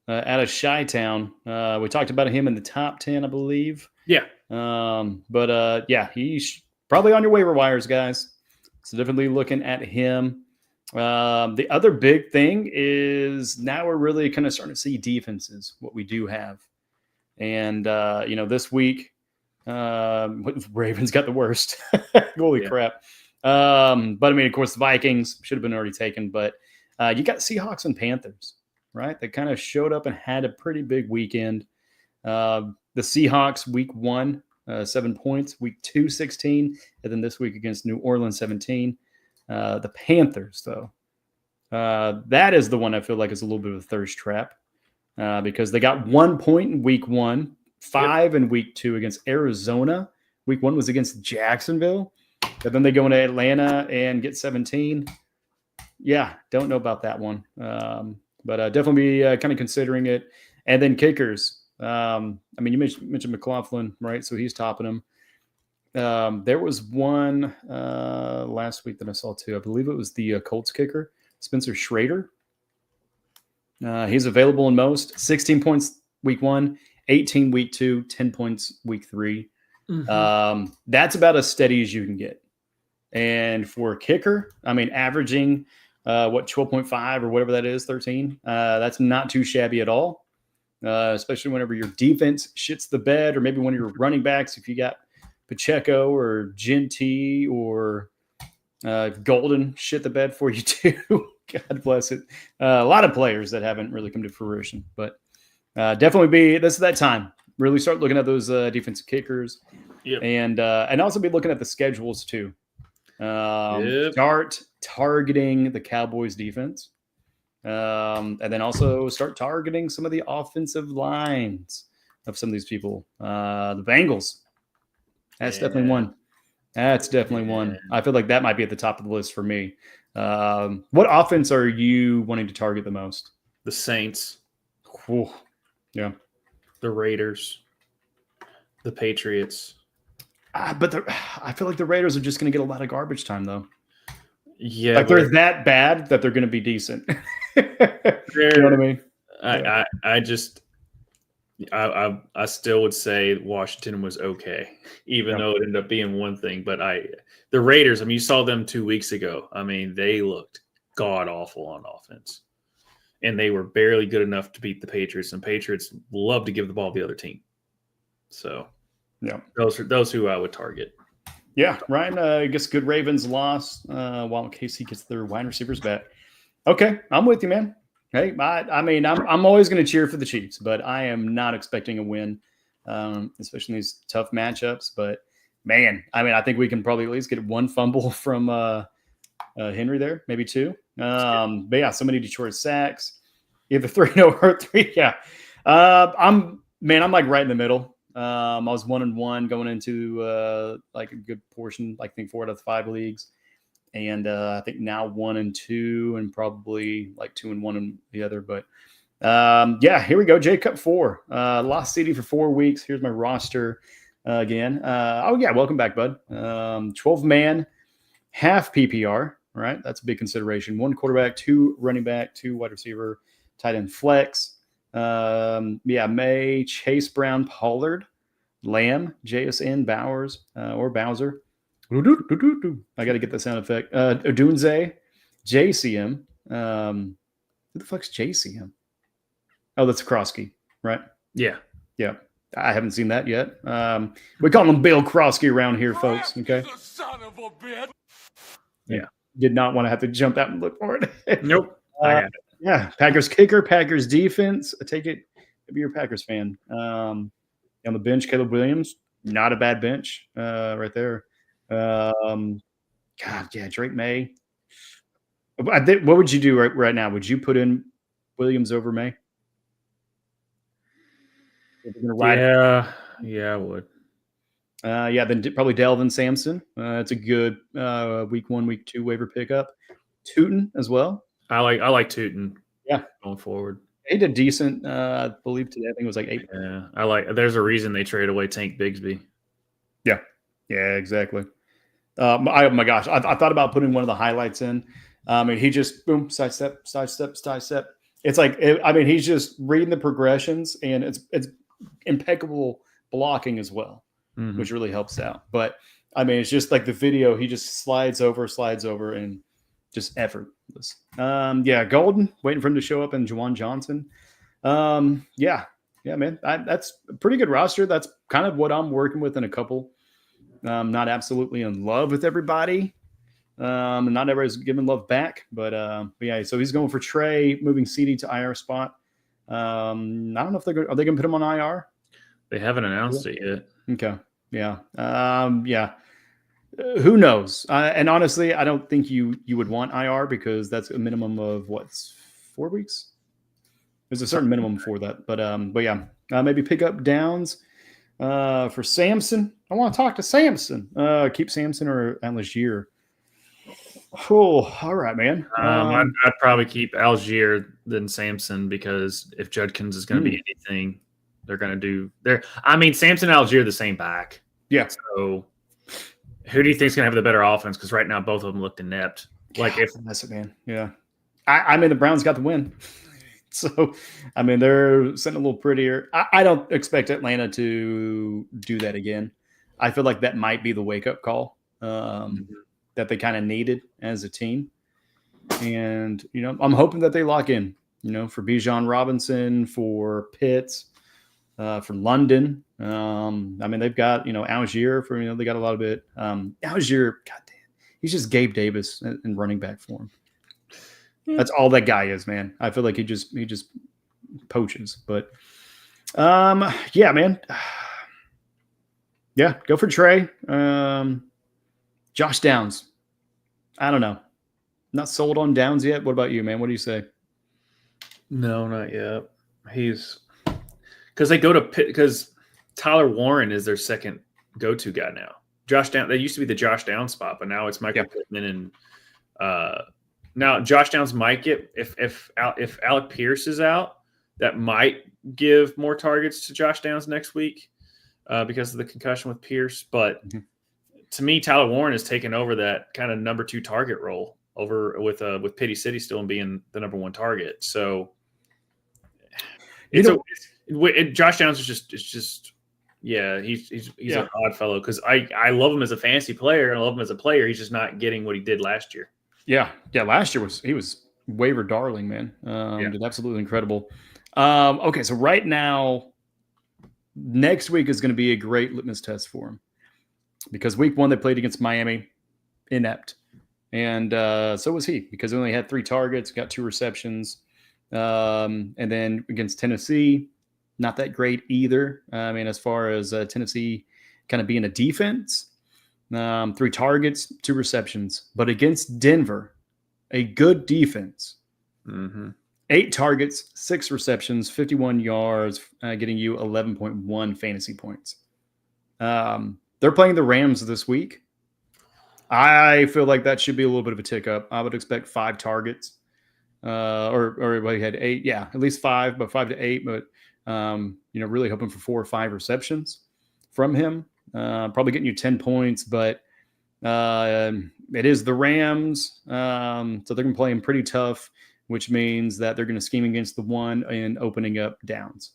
out of Chi-Town. We talked about him in the top 10, I believe. Yeah. He's probably on your waiver wires, guys. So definitely looking at him. The other big thing is now we're really kind of starting to see defenses, what we do have. And, this week, Ravens got the worst. Holy crap. But of course, the Vikings should have been already taken. But you got Seahawks and Panthers, right? They kind of showed up and had a pretty big weekend. The Seahawks, week 1, 7 points. Week 2, 16. And then this week against New Orleans, 17. The Panthers, though, that is the one I feel like is a little bit of a thirst trap because they got 1 point in week 1, 5 in week 2 against Arizona. Week 1 was against Jacksonville. But then they go into Atlanta and get 17. Yeah, don't know about that one. But definitely be kind of considering it. And then kickers. You mentioned McLaughlin, right? So he's topping them. There was one last week that I saw too. I believe it was the Colts kicker, Spencer Schrader. He's available in most. 16 points week 1, 18 week 2, 10 points week 3. That's about as steady as you can get. And for a kicker, I mean, averaging 12.5 or whatever that is, 13. That's not too shabby at all. Especially whenever your defense shits the bed, or maybe one of your running backs, if you got Pacheco or Genty or Golden shit the bed for you too. God bless it. A lot of players that haven't really come to fruition, but definitely this is that time. Really start looking at those defensive kickers, and also be looking at the schedules too. Start targeting the Cowboys defense, and then also start targeting some of the offensive lines of some of these people. The Bengals. That's definitely one. That's definitely one. I feel like that might be at the top of the list for me. What offense are you wanting to target the most? The Saints. Ooh, yeah. The Raiders. The Patriots. But I feel like the Raiders are just going to get a lot of garbage time, though. Yeah. Like they're that bad that they're going to be decent. You know what I mean? I still would say Washington was okay, even though it ended up being one thing. But the Raiders, I mean, you saw them 2 weeks ago. I mean, they looked god awful on offense, and they were barely good enough to beat the Patriots. And Patriots love to give the ball to the other team. So, yeah, those who I would target. Yeah, Ryan, I guess good Ravens loss while KC gets their wide receivers back. Okay, I'm with you, man. Hey, I mean, I'm always going to cheer for the Chiefs, but I am not expecting a win, especially in these tough matchups. But man, I mean, I think we can probably at least get one fumble from Henry there, maybe 2. But yeah, so many Detroit sacks, either 3-0 or 3. Yeah, I'm like right in the middle. I was 1-1 going into like a good portion, like I think 4 out of 5 leagues. And I think now 1-2 and probably like 2-1 in the other. But yeah, here we go. J Cup 4. Lost CD for 4 weeks. Here's my roster again. Oh, yeah. Welcome back, bud. 12-man, half PPR. All right. That's a big consideration. 1 quarterback, 2 running back, 2 wide receiver, tight end flex. May, Chase Brown, Pollard, Lamb, JSN, Bowers, or Bowser. I got to get the sound effect. Odunze, JCM. Who the fuck's JCM? Oh, that's Krosky, right? Yeah. Yeah. I haven't seen that yet. We call him Bill Krosky around here, folks. Okay. Son of a bitch. Yeah. Did not want to have to jump out and look for it. Nope. I got it. Yeah. Packers kicker, Packers defense. I take it. Maybe you're a Packers fan. On the bench, Caleb Williams. Not a bad bench right there. God, yeah, Drake May. What would you do right now? Would you put in Williams over May? Yeah, I would. Then probably Delvin Sampson. It's a good week 1, week 2 waiver pickup. Tootin as well. I like Tootin. Yeah, going forward. He did decent. I believe today. I think it was like 8. Yeah, there's a reason they traded away Tank Bigsby. Yeah, exactly. Oh my gosh, I thought about putting one of the highlights in. And he just boom, sidestep. It's like he's just reading the progressions, and it's impeccable blocking as well, which really helps out. But I mean, it's just like the video. He just slides over, and just effortless. Golden waiting for him to show up, and Juwan Johnson. Yeah, man, that's a pretty good roster. That's kind of what I'm working with in a couple. Not absolutely in love with everybody. Not everybody's giving love back, but yeah. So he's going for Trey, moving CD to IR spot. I don't know if are they going to put him on IR? They haven't announced it yet. Okay. Yeah. Who knows? And honestly, I don't think you would want IR because that's a minimum of 4 weeks. There's a certain minimum for that, but yeah. Maybe pick up Downs. For Samson, I want to talk to Samson. Keep Samson or Algier. Oh, all right, man. I'd probably keep Algier than Samson because if Judkins is going to be anything, they're going to do. Samson and Algier the same back. Yeah. So Who do you think's gonna have the better offense? Because right now both of them looked inept. Like if that's it, man. Yeah. I mean, the Browns got the win. So, I mean, they're sitting a little prettier. I don't expect Atlanta to do that again. I feel like that might be the wake-up call that they kind of needed as a team. And, I'm hoping that they lock in, for Bijan Robinson, for Pitts, for London. I mean, they've got, Algier for, they got a lot of it. Algier, goddamn, he's just Gabe Davis in running back for him. That's all that guy is, man. I feel like he just poaches. But yeah, man. Yeah, go for Trey. Josh Downs. I don't know. Not sold on Downs yet. What about you, man? What do you say? No, not yet. He's because they go to Pitt because Tyler Warren is their second go-to guy now. Josh Downs. That used to be the Josh Downs spot, but now it's Michael Pittman and now Josh Downs might get if Alec Pierce is out, that might give more targets to Josh Downs next week because of the concussion with Pierce. But to me, Tyler Warren has taken over that kind of number 2 target role over with Pity City still being the number 1 target. So Josh Downs is just he's an odd fellow because I love him as a fantasy player and I love him as a player. He's just not getting what he did last year. Yeah. Last year he was waiver darling, man. Did absolutely incredible. Okay, so right now, next week is going to be a great litmus test for him because week 1 they played against Miami, inept, and so was he because he only had 3 targets, got 2 receptions, and then against Tennessee, not that great either. I mean, as far as Tennessee kind of being a defense. 3 targets, 2 receptions. But against Denver, a good defense, 8 targets, 6 receptions, 51 yards, getting you 11.1 fantasy points. They're playing the Rams this week. I feel like that should be a little bit of a tick up. I would expect 5 targets, or he had 8. Yeah, at least 5, but 5 to 8. But really hoping for 4 or 5 receptions from him. Probably getting you 10 points, but it is the Rams. So they're going to play him pretty tough, which means that they're going to scheme against the one and opening up Downs.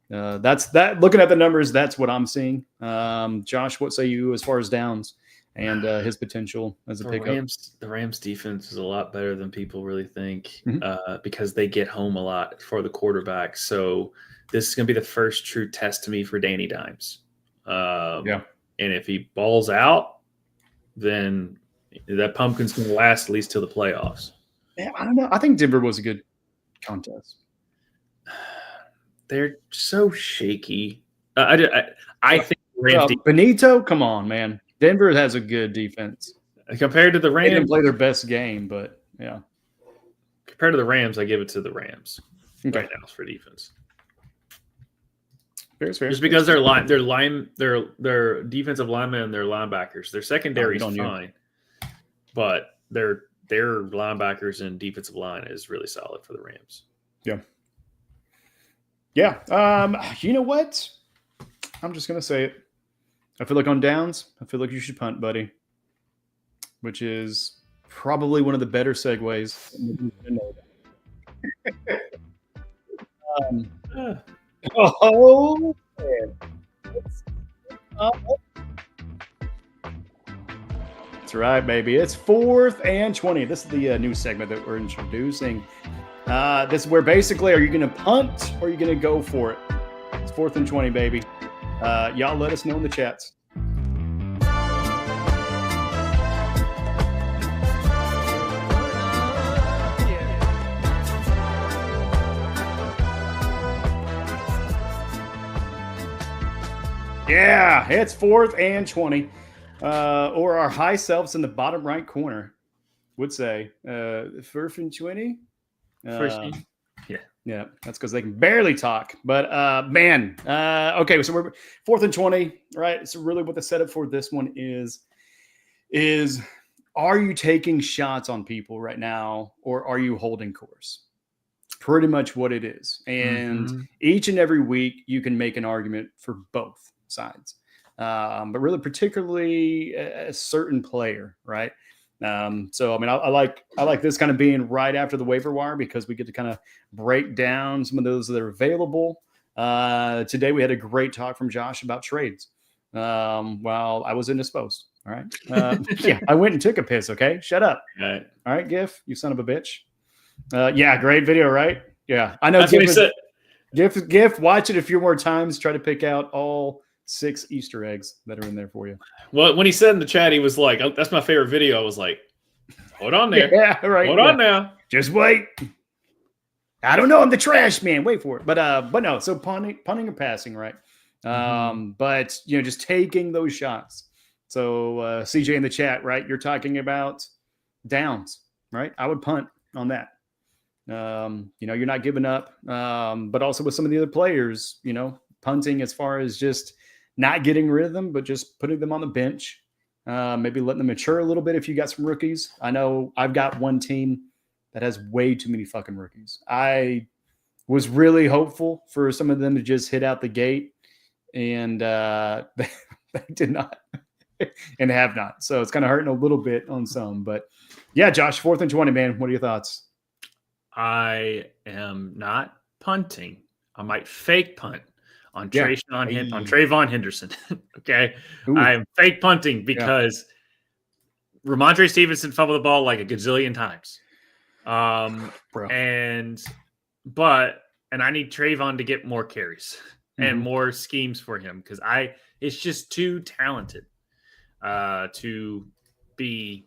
That's that. Looking at the numbers, that's what I'm seeing. Josh, what say you as far as Downs and his potential as a pickup? The Rams defense is a lot better than people really think because they get home a lot for the quarterback. So this is going to be the first true test to me for Danny Dimes. And if he balls out, then that pumpkin's going to last at least till the playoffs. Yeah, I don't know. I think Denver was a good contest. They're so shaky. I think Benito, come on, man. Denver has a good defense compared to the Rams. They didn't play their best game, but yeah. Compared to the Rams, I give it to the Rams right now for defense. Fair. Just because their defensive linemen and their linebackers, their secondary is fine, but their linebackers and defensive line is really solid for the Rams. Yeah. You know what? I'm just gonna say it. I feel like on Downs, I feel like you should punt, buddy, which is probably one of the better segues. Oh, man. That's right, baby. It's 4th and 20. This is the new segment that we're introducing. This is where basically, are you going to punt or are you going to go for it? It's 4th and 20, baby. Y'all let us know in the chats. Yeah, it's 4th and 20. Or our high selves in the bottom right corner would say 4th and 20. Yeah, that's because they can barely talk. But okay, so we're 4th and 20, right? So really what the setup for this one is are you taking shots on people right now or are you holding course? Pretty much what it is. And each and every week you can make an argument for both sides. but really particularly a certain player, right? So I mean, I like this kind of being right after the waiver wire because we get to kind of break down some of those that are available. Today we had a great talk from Josh about trades. While I was indisposed. All right. Yeah, I went and took a piss. Okay, shut up. All right. All right, GIF, you son of a bitch. Yeah, great video, right? Yeah, I know. That's what he said. GIF, watch it a few more times. Try to pick out all 6 Easter eggs that are in there for you. Well, when he said in the chat, he was like, oh, "That's my favorite video." I was like, "Hold on there, Yeah, right. Hold on now. Just wait." I don't know. I'm the trash man. Wait for it. But no. So punting or passing, right? But just taking those shots. So CJ in the chat, right? You're talking about downs, right? I would punt on that. You're not giving up, but also with some of the other players, punting as far as just not getting rid of them, but just putting them on the bench, maybe letting them mature a little bit if you got some rookies. I know I've got one team that has way too many fucking rookies. I was really hopeful for some of them to just hit out the gate, and they did not and have not. So it's kind of hurting a little bit on some. But yeah, Josh, 4th and 20, man. What are your thoughts? I am not punting. I might fake punt on Trayvon Henderson. Okay. Ooh. I'm fake punting because Ramondre Stevenson fumbled the ball like a gazillion times. Bro. And I need Trayvon to get more carries and more schemes for him because it's just too talented to be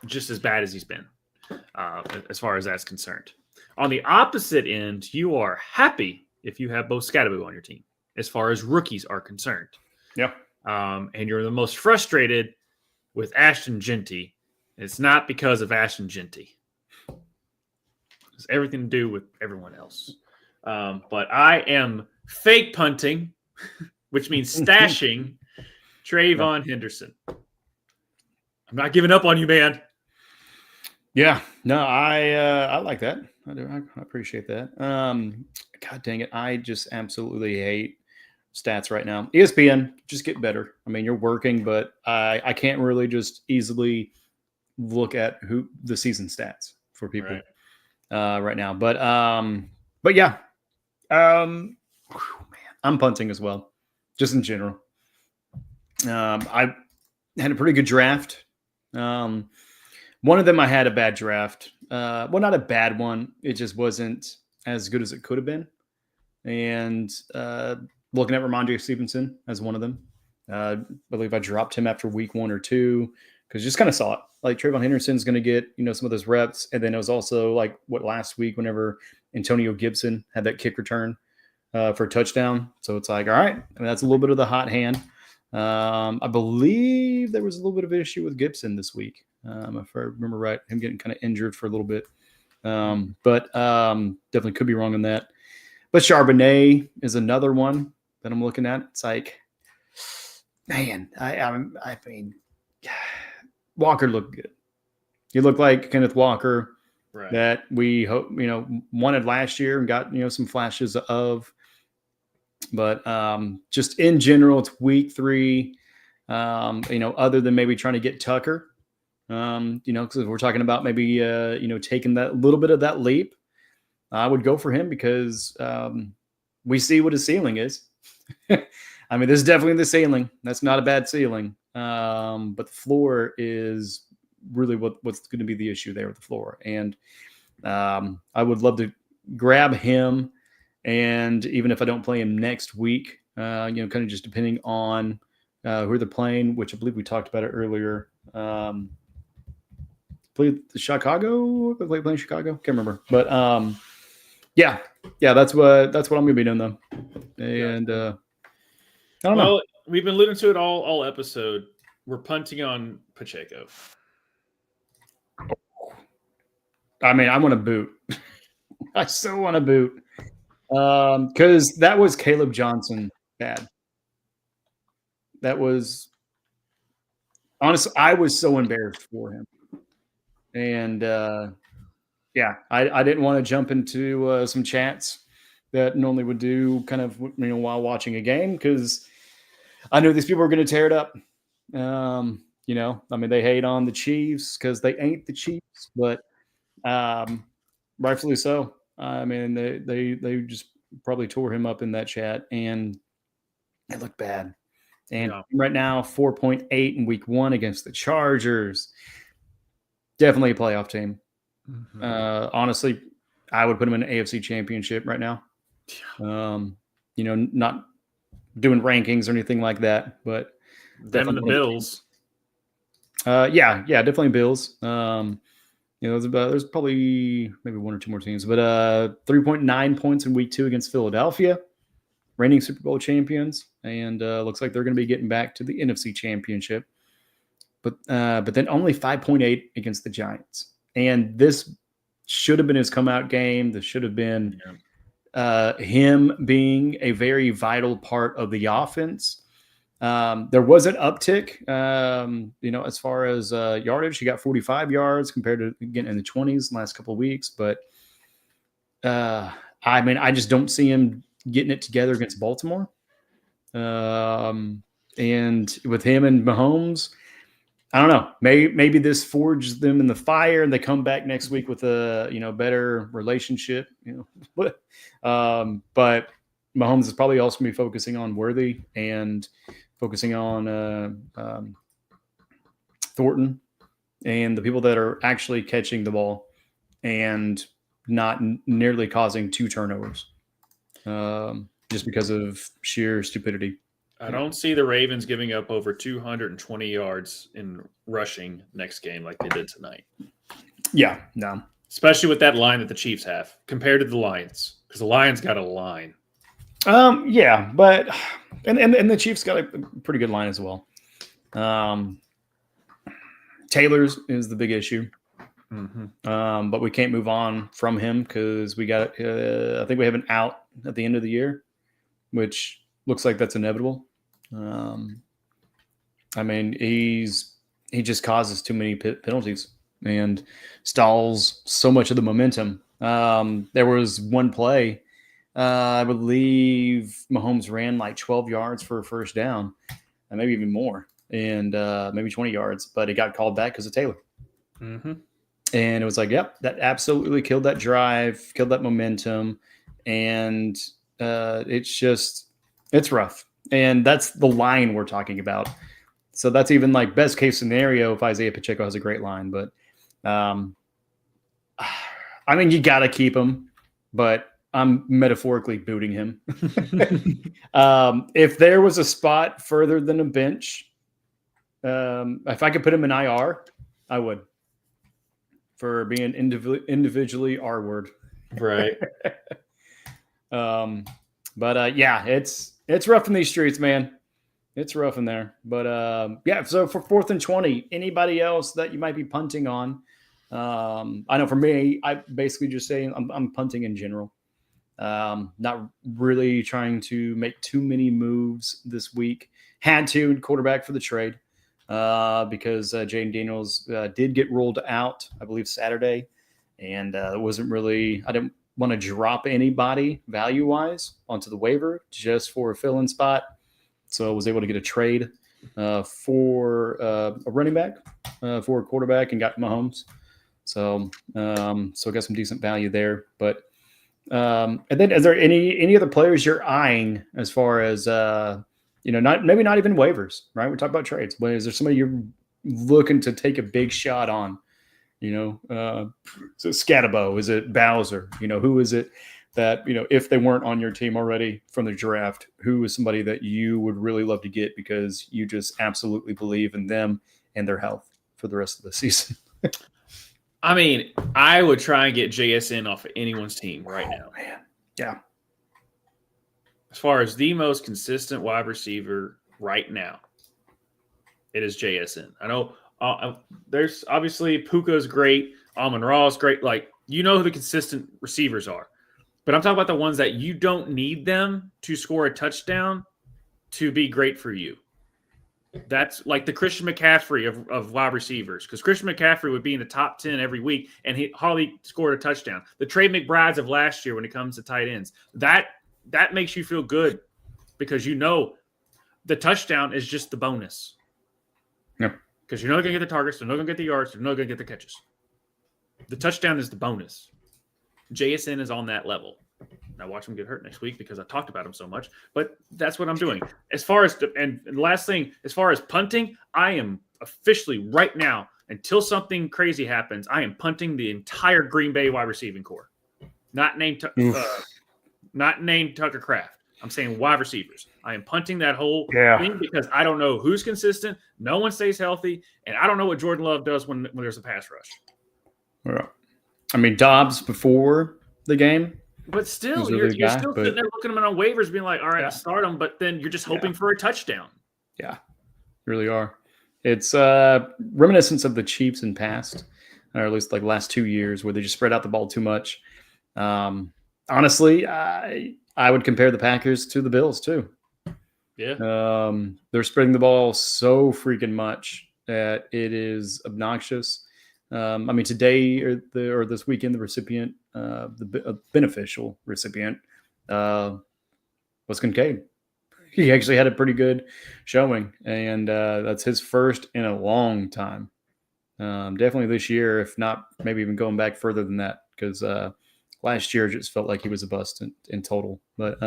just as bad as he's been as far as that's concerned. On the opposite end, you are happy if you have Bo Scadaboo on your team as far as rookies are concerned. Yeah. And you're the most frustrated with Ashton Genty. It's not because of Ashton Genty. It's everything to do with everyone else. But I am fake punting, which means stashing Trayvon Henderson. I'm not giving up on you, man. Yeah, no, I like that. I do. I appreciate that. God dang it. I just absolutely hate stats right now. ESPN, just get better. I mean, you're working, but I can't really just easily look at the season stats for people right now. But yeah, man, I'm punting as well, just in general. I had a pretty good draft. One of them I had a bad draft. Well, not a bad one. It just wasn't as good as it could have been. And looking at Ramondre Stevenson as one of them, I believe I dropped him after week 1 or 2 because just kind of saw it. Like Trayvon Henderson's going to get some of those reps, and then it was also like last week whenever Antonio Gibson had that kick return for a touchdown. So it's like, all right, I mean, that's a little bit of the hot hand. I believe there was a little bit of an issue with Gibson this week. If I remember right, him getting kind of injured for a little bit. But definitely could be wrong on that. But Charbonnet is another one that I'm looking at. It's like, man, I mean, Walker looked good. He looked like Kenneth Walker that we hope, wanted last year and got, some flashes of. But just in general, it's week 3. Other than maybe trying to get Tucker, because we're talking about maybe taking that little bit of that leap. I would go for him because we see what his ceiling is. I mean, this is definitely the ceiling. That's not a bad ceiling. But the floor is really what's going to be the issue there with the floor. And I would love to grab him. And even if I don't play him next week, kind of just depending on who they're playing, which I believe we talked about it earlier. Played Chicago. Playing Chicago. Can't remember. But yeah, that's what I'm going to be doing though. And I don't know. We've been alluding to it all episode. We're punting on Pacheco. I mean, I want to boot. I so want to boot. Because that was Caleb Johnson bad. That was honestly, I was so embarrassed for him. And I didn't want to jump into some chats that normally would do kind of while watching a game because I know these people are going to tear it up. I mean, they hate on the Chiefs because they ain't the Chiefs, but rightfully so. I mean, they just probably tore him up in that chat, and it looked bad. And right now, 4.8 in week 1 against the Chargers. Definitely a playoff team. Mm-hmm. Honestly, I would put them in an AFC championship right now. Not doing rankings or anything like that, but them and the Bills. Yeah, definitely Bills. There's probably maybe 1 or 2 more teams, but 3.9 points in week 2 against Philadelphia, reigning Super Bowl champions, and looks like they're going to be getting back to the NFC Championship. But then only 5.8 against the Giants, and this should have been his come out game. This should have been him being a very vital part of the offense. There was an uptick, as far as yardage. He got 45 yards compared to getting in the 20s the last couple of weeks. But I just don't see him getting it together against Baltimore. And with him and Mahomes, I don't know. Maybe this forges them in the fire, and they come back next week with a better relationship. But Mahomes is probably also going to be focusing on Worthy and focusing on Thornton and the people that are actually catching the ball and not nearly causing 2 turnovers just because of sheer stupidity. I don't see the Ravens giving up over 220 yards in rushing next game like they did tonight. Yeah, no. Especially with that line that the Chiefs have compared to the Lions, because the Lions got a line. Yeah, but and the Chiefs got a pretty good line as well. Taylor's is the big issue. Mm-hmm. But we can't move on from him because we got I think we have an out at the end of the year, which looks like that's inevitable. I mean, he just causes too many penalties and stalls so much of the momentum. There was one play, I believe Mahomes ran like 12 yards for a first down, and maybe even more, and maybe 20 yards, but it got called back because of Taylor. Mm-hmm. And it was like, yep, that absolutely killed that drive, killed that momentum, and it's rough. And that's the line we're talking about. So that's even like best case scenario if Isaiah Pacheco has a great line. But I mean, you got to keep him, but I'm metaphorically booting him. If there was a spot further than a bench, if I could put him in IR, I would, for being individually R word. Right. Yeah, it's rough in these streets, man. It's rough in there. But yeah, so for 4th and 20, anybody else that you might be punting on? I know for me, I basically just saying I'm punting in general. Not really trying to make too many moves this week. Had to quarterback for the trade because Jaden Daniels did get rolled out, I believe, Saturday. And it wasn't really – I didn't want to drop anybody value-wise onto the waiver just for a fill-in spot. So I was able to get a trade for a running back, for a quarterback, and got Mahomes. So I got some decent value there. But and then is there any other players you're eyeing as far as maybe not even waivers, right? We talk about trades, but is there somebody you're looking to take a big shot on? Is it Scatabo? Is it Bowser? Who is it that, if they weren't on your team already from the draft, who is somebody that you would really love to get because you just absolutely believe in them and their health for the rest of the season? I mean, I would try and get JSN off of anyone's team right now. Man. Yeah. As far as the most consistent wide receiver right now, it is JSN. I know there's obviously Puka's great, Amon-Ra is great. Like, who the consistent receivers are. But I'm talking about the ones that you don't need them to score a touchdown to be great for you. That's like the Christian McCaffrey of wide receivers, because Christian McCaffrey would be in the top 10 every week, and he hardly scored a touchdown. The Trey McBrides of last year when it comes to tight ends, that makes you feel good because the touchdown is just the bonus. Yeah. Because you're not going to get the targets, you're not going to get the yards, you're not going to get the catches. The touchdown is the bonus. JSN is on that level. Now watch him get hurt next week because I talked about him so much. But that's what I'm doing. As far as and the last thing, as far as punting, I am officially right now, until something crazy happens, I am punting the entire Green Bay wide receiving core. Not named Tucker Kraft. I'm saying wide receivers. I am punting that whole thing because I don't know who's consistent. No one stays healthy, and I don't know what Jordan Love does when there's a pass rush. Well, I mean, Dobbs before the game. But still, you're still sitting there looking at them on waivers being like, all right, start them, but then you're just hoping for a touchdown. Yeah, you really are. It's reminiscent of the Chiefs in past, or at least like last 2 years, where they just spread out the ball too much. Honestly, I would compare the Packers to the Bills too. Yeah. They're spreading the ball so freaking much that it is obnoxious. I mean, today or this weekend, the recipient, the beneficial recipient, was Kincaid. He actually had a pretty good showing, and that's his first in a long time. Definitely this year, if not maybe even going back further than that, because last year just felt like he was a bust in total. But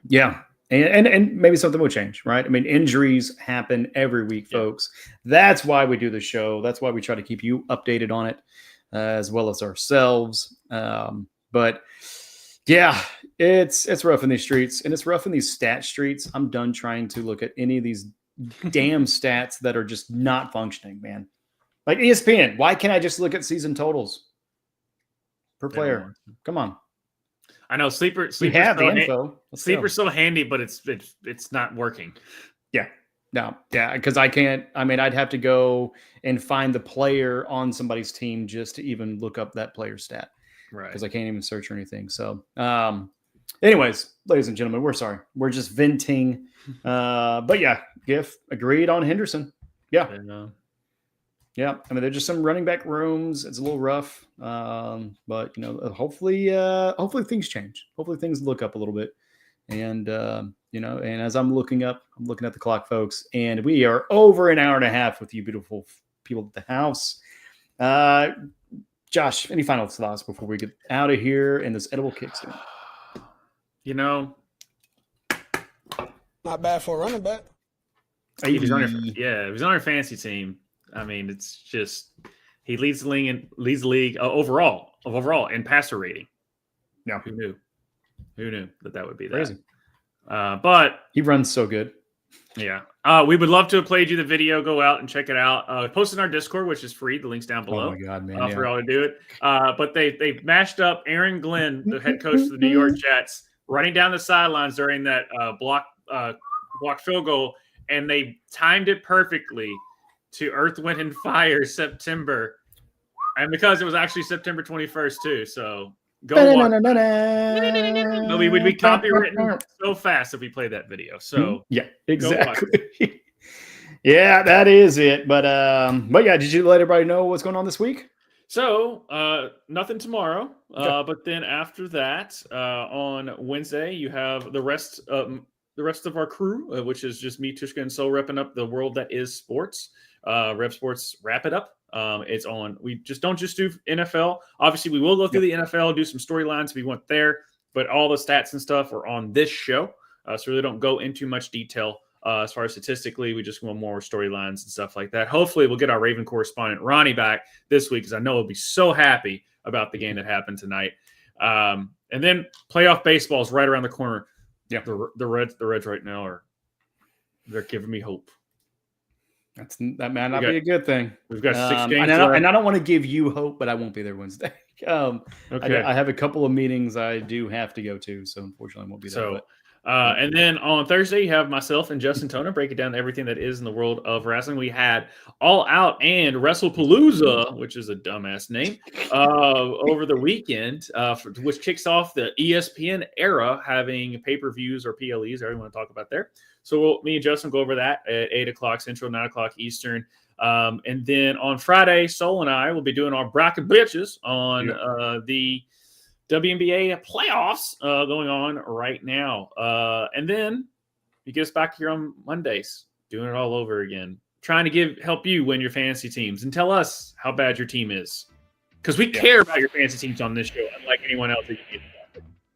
yeah. And maybe something will change, right? I mean, injuries happen every week, folks. That's why we do the show. That's why we try to keep you updated on it, as well as ourselves. But yeah, it's rough in these streets, and it's rough in these stat streets. I'm done trying to look at any of these damn stats that are just not functioning, man. Like ESPN, why can't I just look at season totals per player? Come on. I know sleeper. We have the info. Sleeper's so handy, but it's not working. Yeah, no, yeah, because I can't. I mean, I'd have to go and find the player on somebody's team just to even look up that player stat, right? Because I can't even search or anything. So, anyways, ladies and gentlemen, we're sorry. We're just venting. But yeah, GIF agreed on Henderson. Yeah. Yeah, I mean, there's just some running back rooms. It's a little rough, but hopefully things change. Hopefully things look up a little bit, and and as I'm looking at the clock, folks, and we are over an hour and a half with you beautiful people at the house. Josh, any final thoughts before we get out of here and this edible kicks in? Not bad for a running back. If he's on your fantasy team. I mean, it's just he leads the league overall in passer rating. Yeah, who knew that would be that? Crazy. But he runs so good. Yeah, we would love to have played you the video. Go out and check it out. Post in our Discord, which is free. The link's down below. Oh my god, man! For y'all to do it. But they mashed up Aaron Glenn, the head coach of the New York Jets, running down the sidelines during that block field goal, and they timed it perfectly to Earth, Wind, and Fire September. And because it was actually September 21st, too. So go watch. But we would be copywritten so fast if we played that video. So yeah, exactly. Yeah, that is it. But yeah, did you let everybody know what's going on this week? So nothing tomorrow. But then after that, on Wednesday, you have the rest of our crew, which is just me, Tvshka, and So repping up the world that is sports. Rev Sports Wrap It Up. It's on. We just don't just do NFL. Obviously, we will go through the NFL, do some storylines if we want there, but all the stats and stuff are on this show. So really don't go into much detail as far as statistically. We just want more storylines and stuff like that. Hopefully, we'll get our Raven correspondent Ronnie back this week because I know he'll be so happy about the game that happened tonight. And then playoff baseball is right around the corner. Yeah, the Reds right now they're giving me hope. That might not be a good thing. We've got 6 games. And I don't want to give you hope, but I won't be there Wednesday. Okay. I have a couple of meetings I do have to go to, so unfortunately I won't be there. And then on Thursday, you have myself and Justin Toner breaking down everything that is in the world of wrestling. We had All Out and WrestlePalooza, which is a dumbass name, over the weekend, which kicks off the ESPN era, having pay-per-views or PLEs, however you want to talk about there. So me and Justin go over that at 8 o'clock Central, 9 o'clock Eastern. And then on Friday, Soul and I will be doing our bracket bitches on the WNBA playoffs going on right now. And then you get us back here on Mondays, doing it all over again, trying to help you win your fantasy teams and tell us how bad your team is. Because we care about your fantasy teams on this show, unlike anyone else that you get.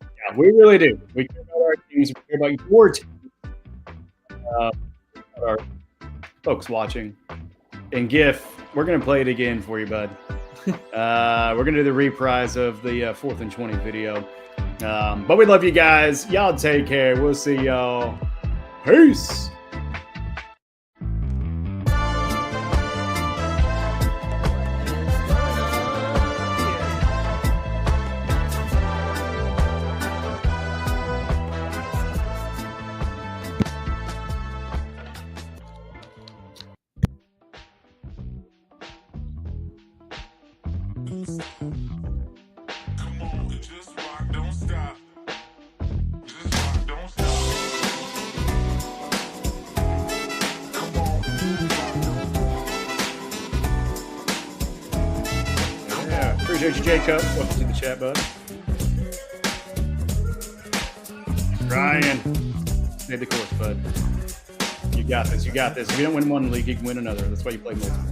Yeah, we really do. We care about our teams. We care about your team. Our folks watching. And GIF, we're going to play it again for you, bud. We're going to do the reprise of the 4th and 20 video. But we love you guys. Y'all take care. We'll see y'all. Peace. Come on, just rock, don't stop. Just rock, don't stop. Come on, Yeah, appreciate you, Jacob. Welcome to the chat, bud. Ryan, stay the course, bud. You got this. You got this. If you don't win one league, you can win another. That's why you play multiple.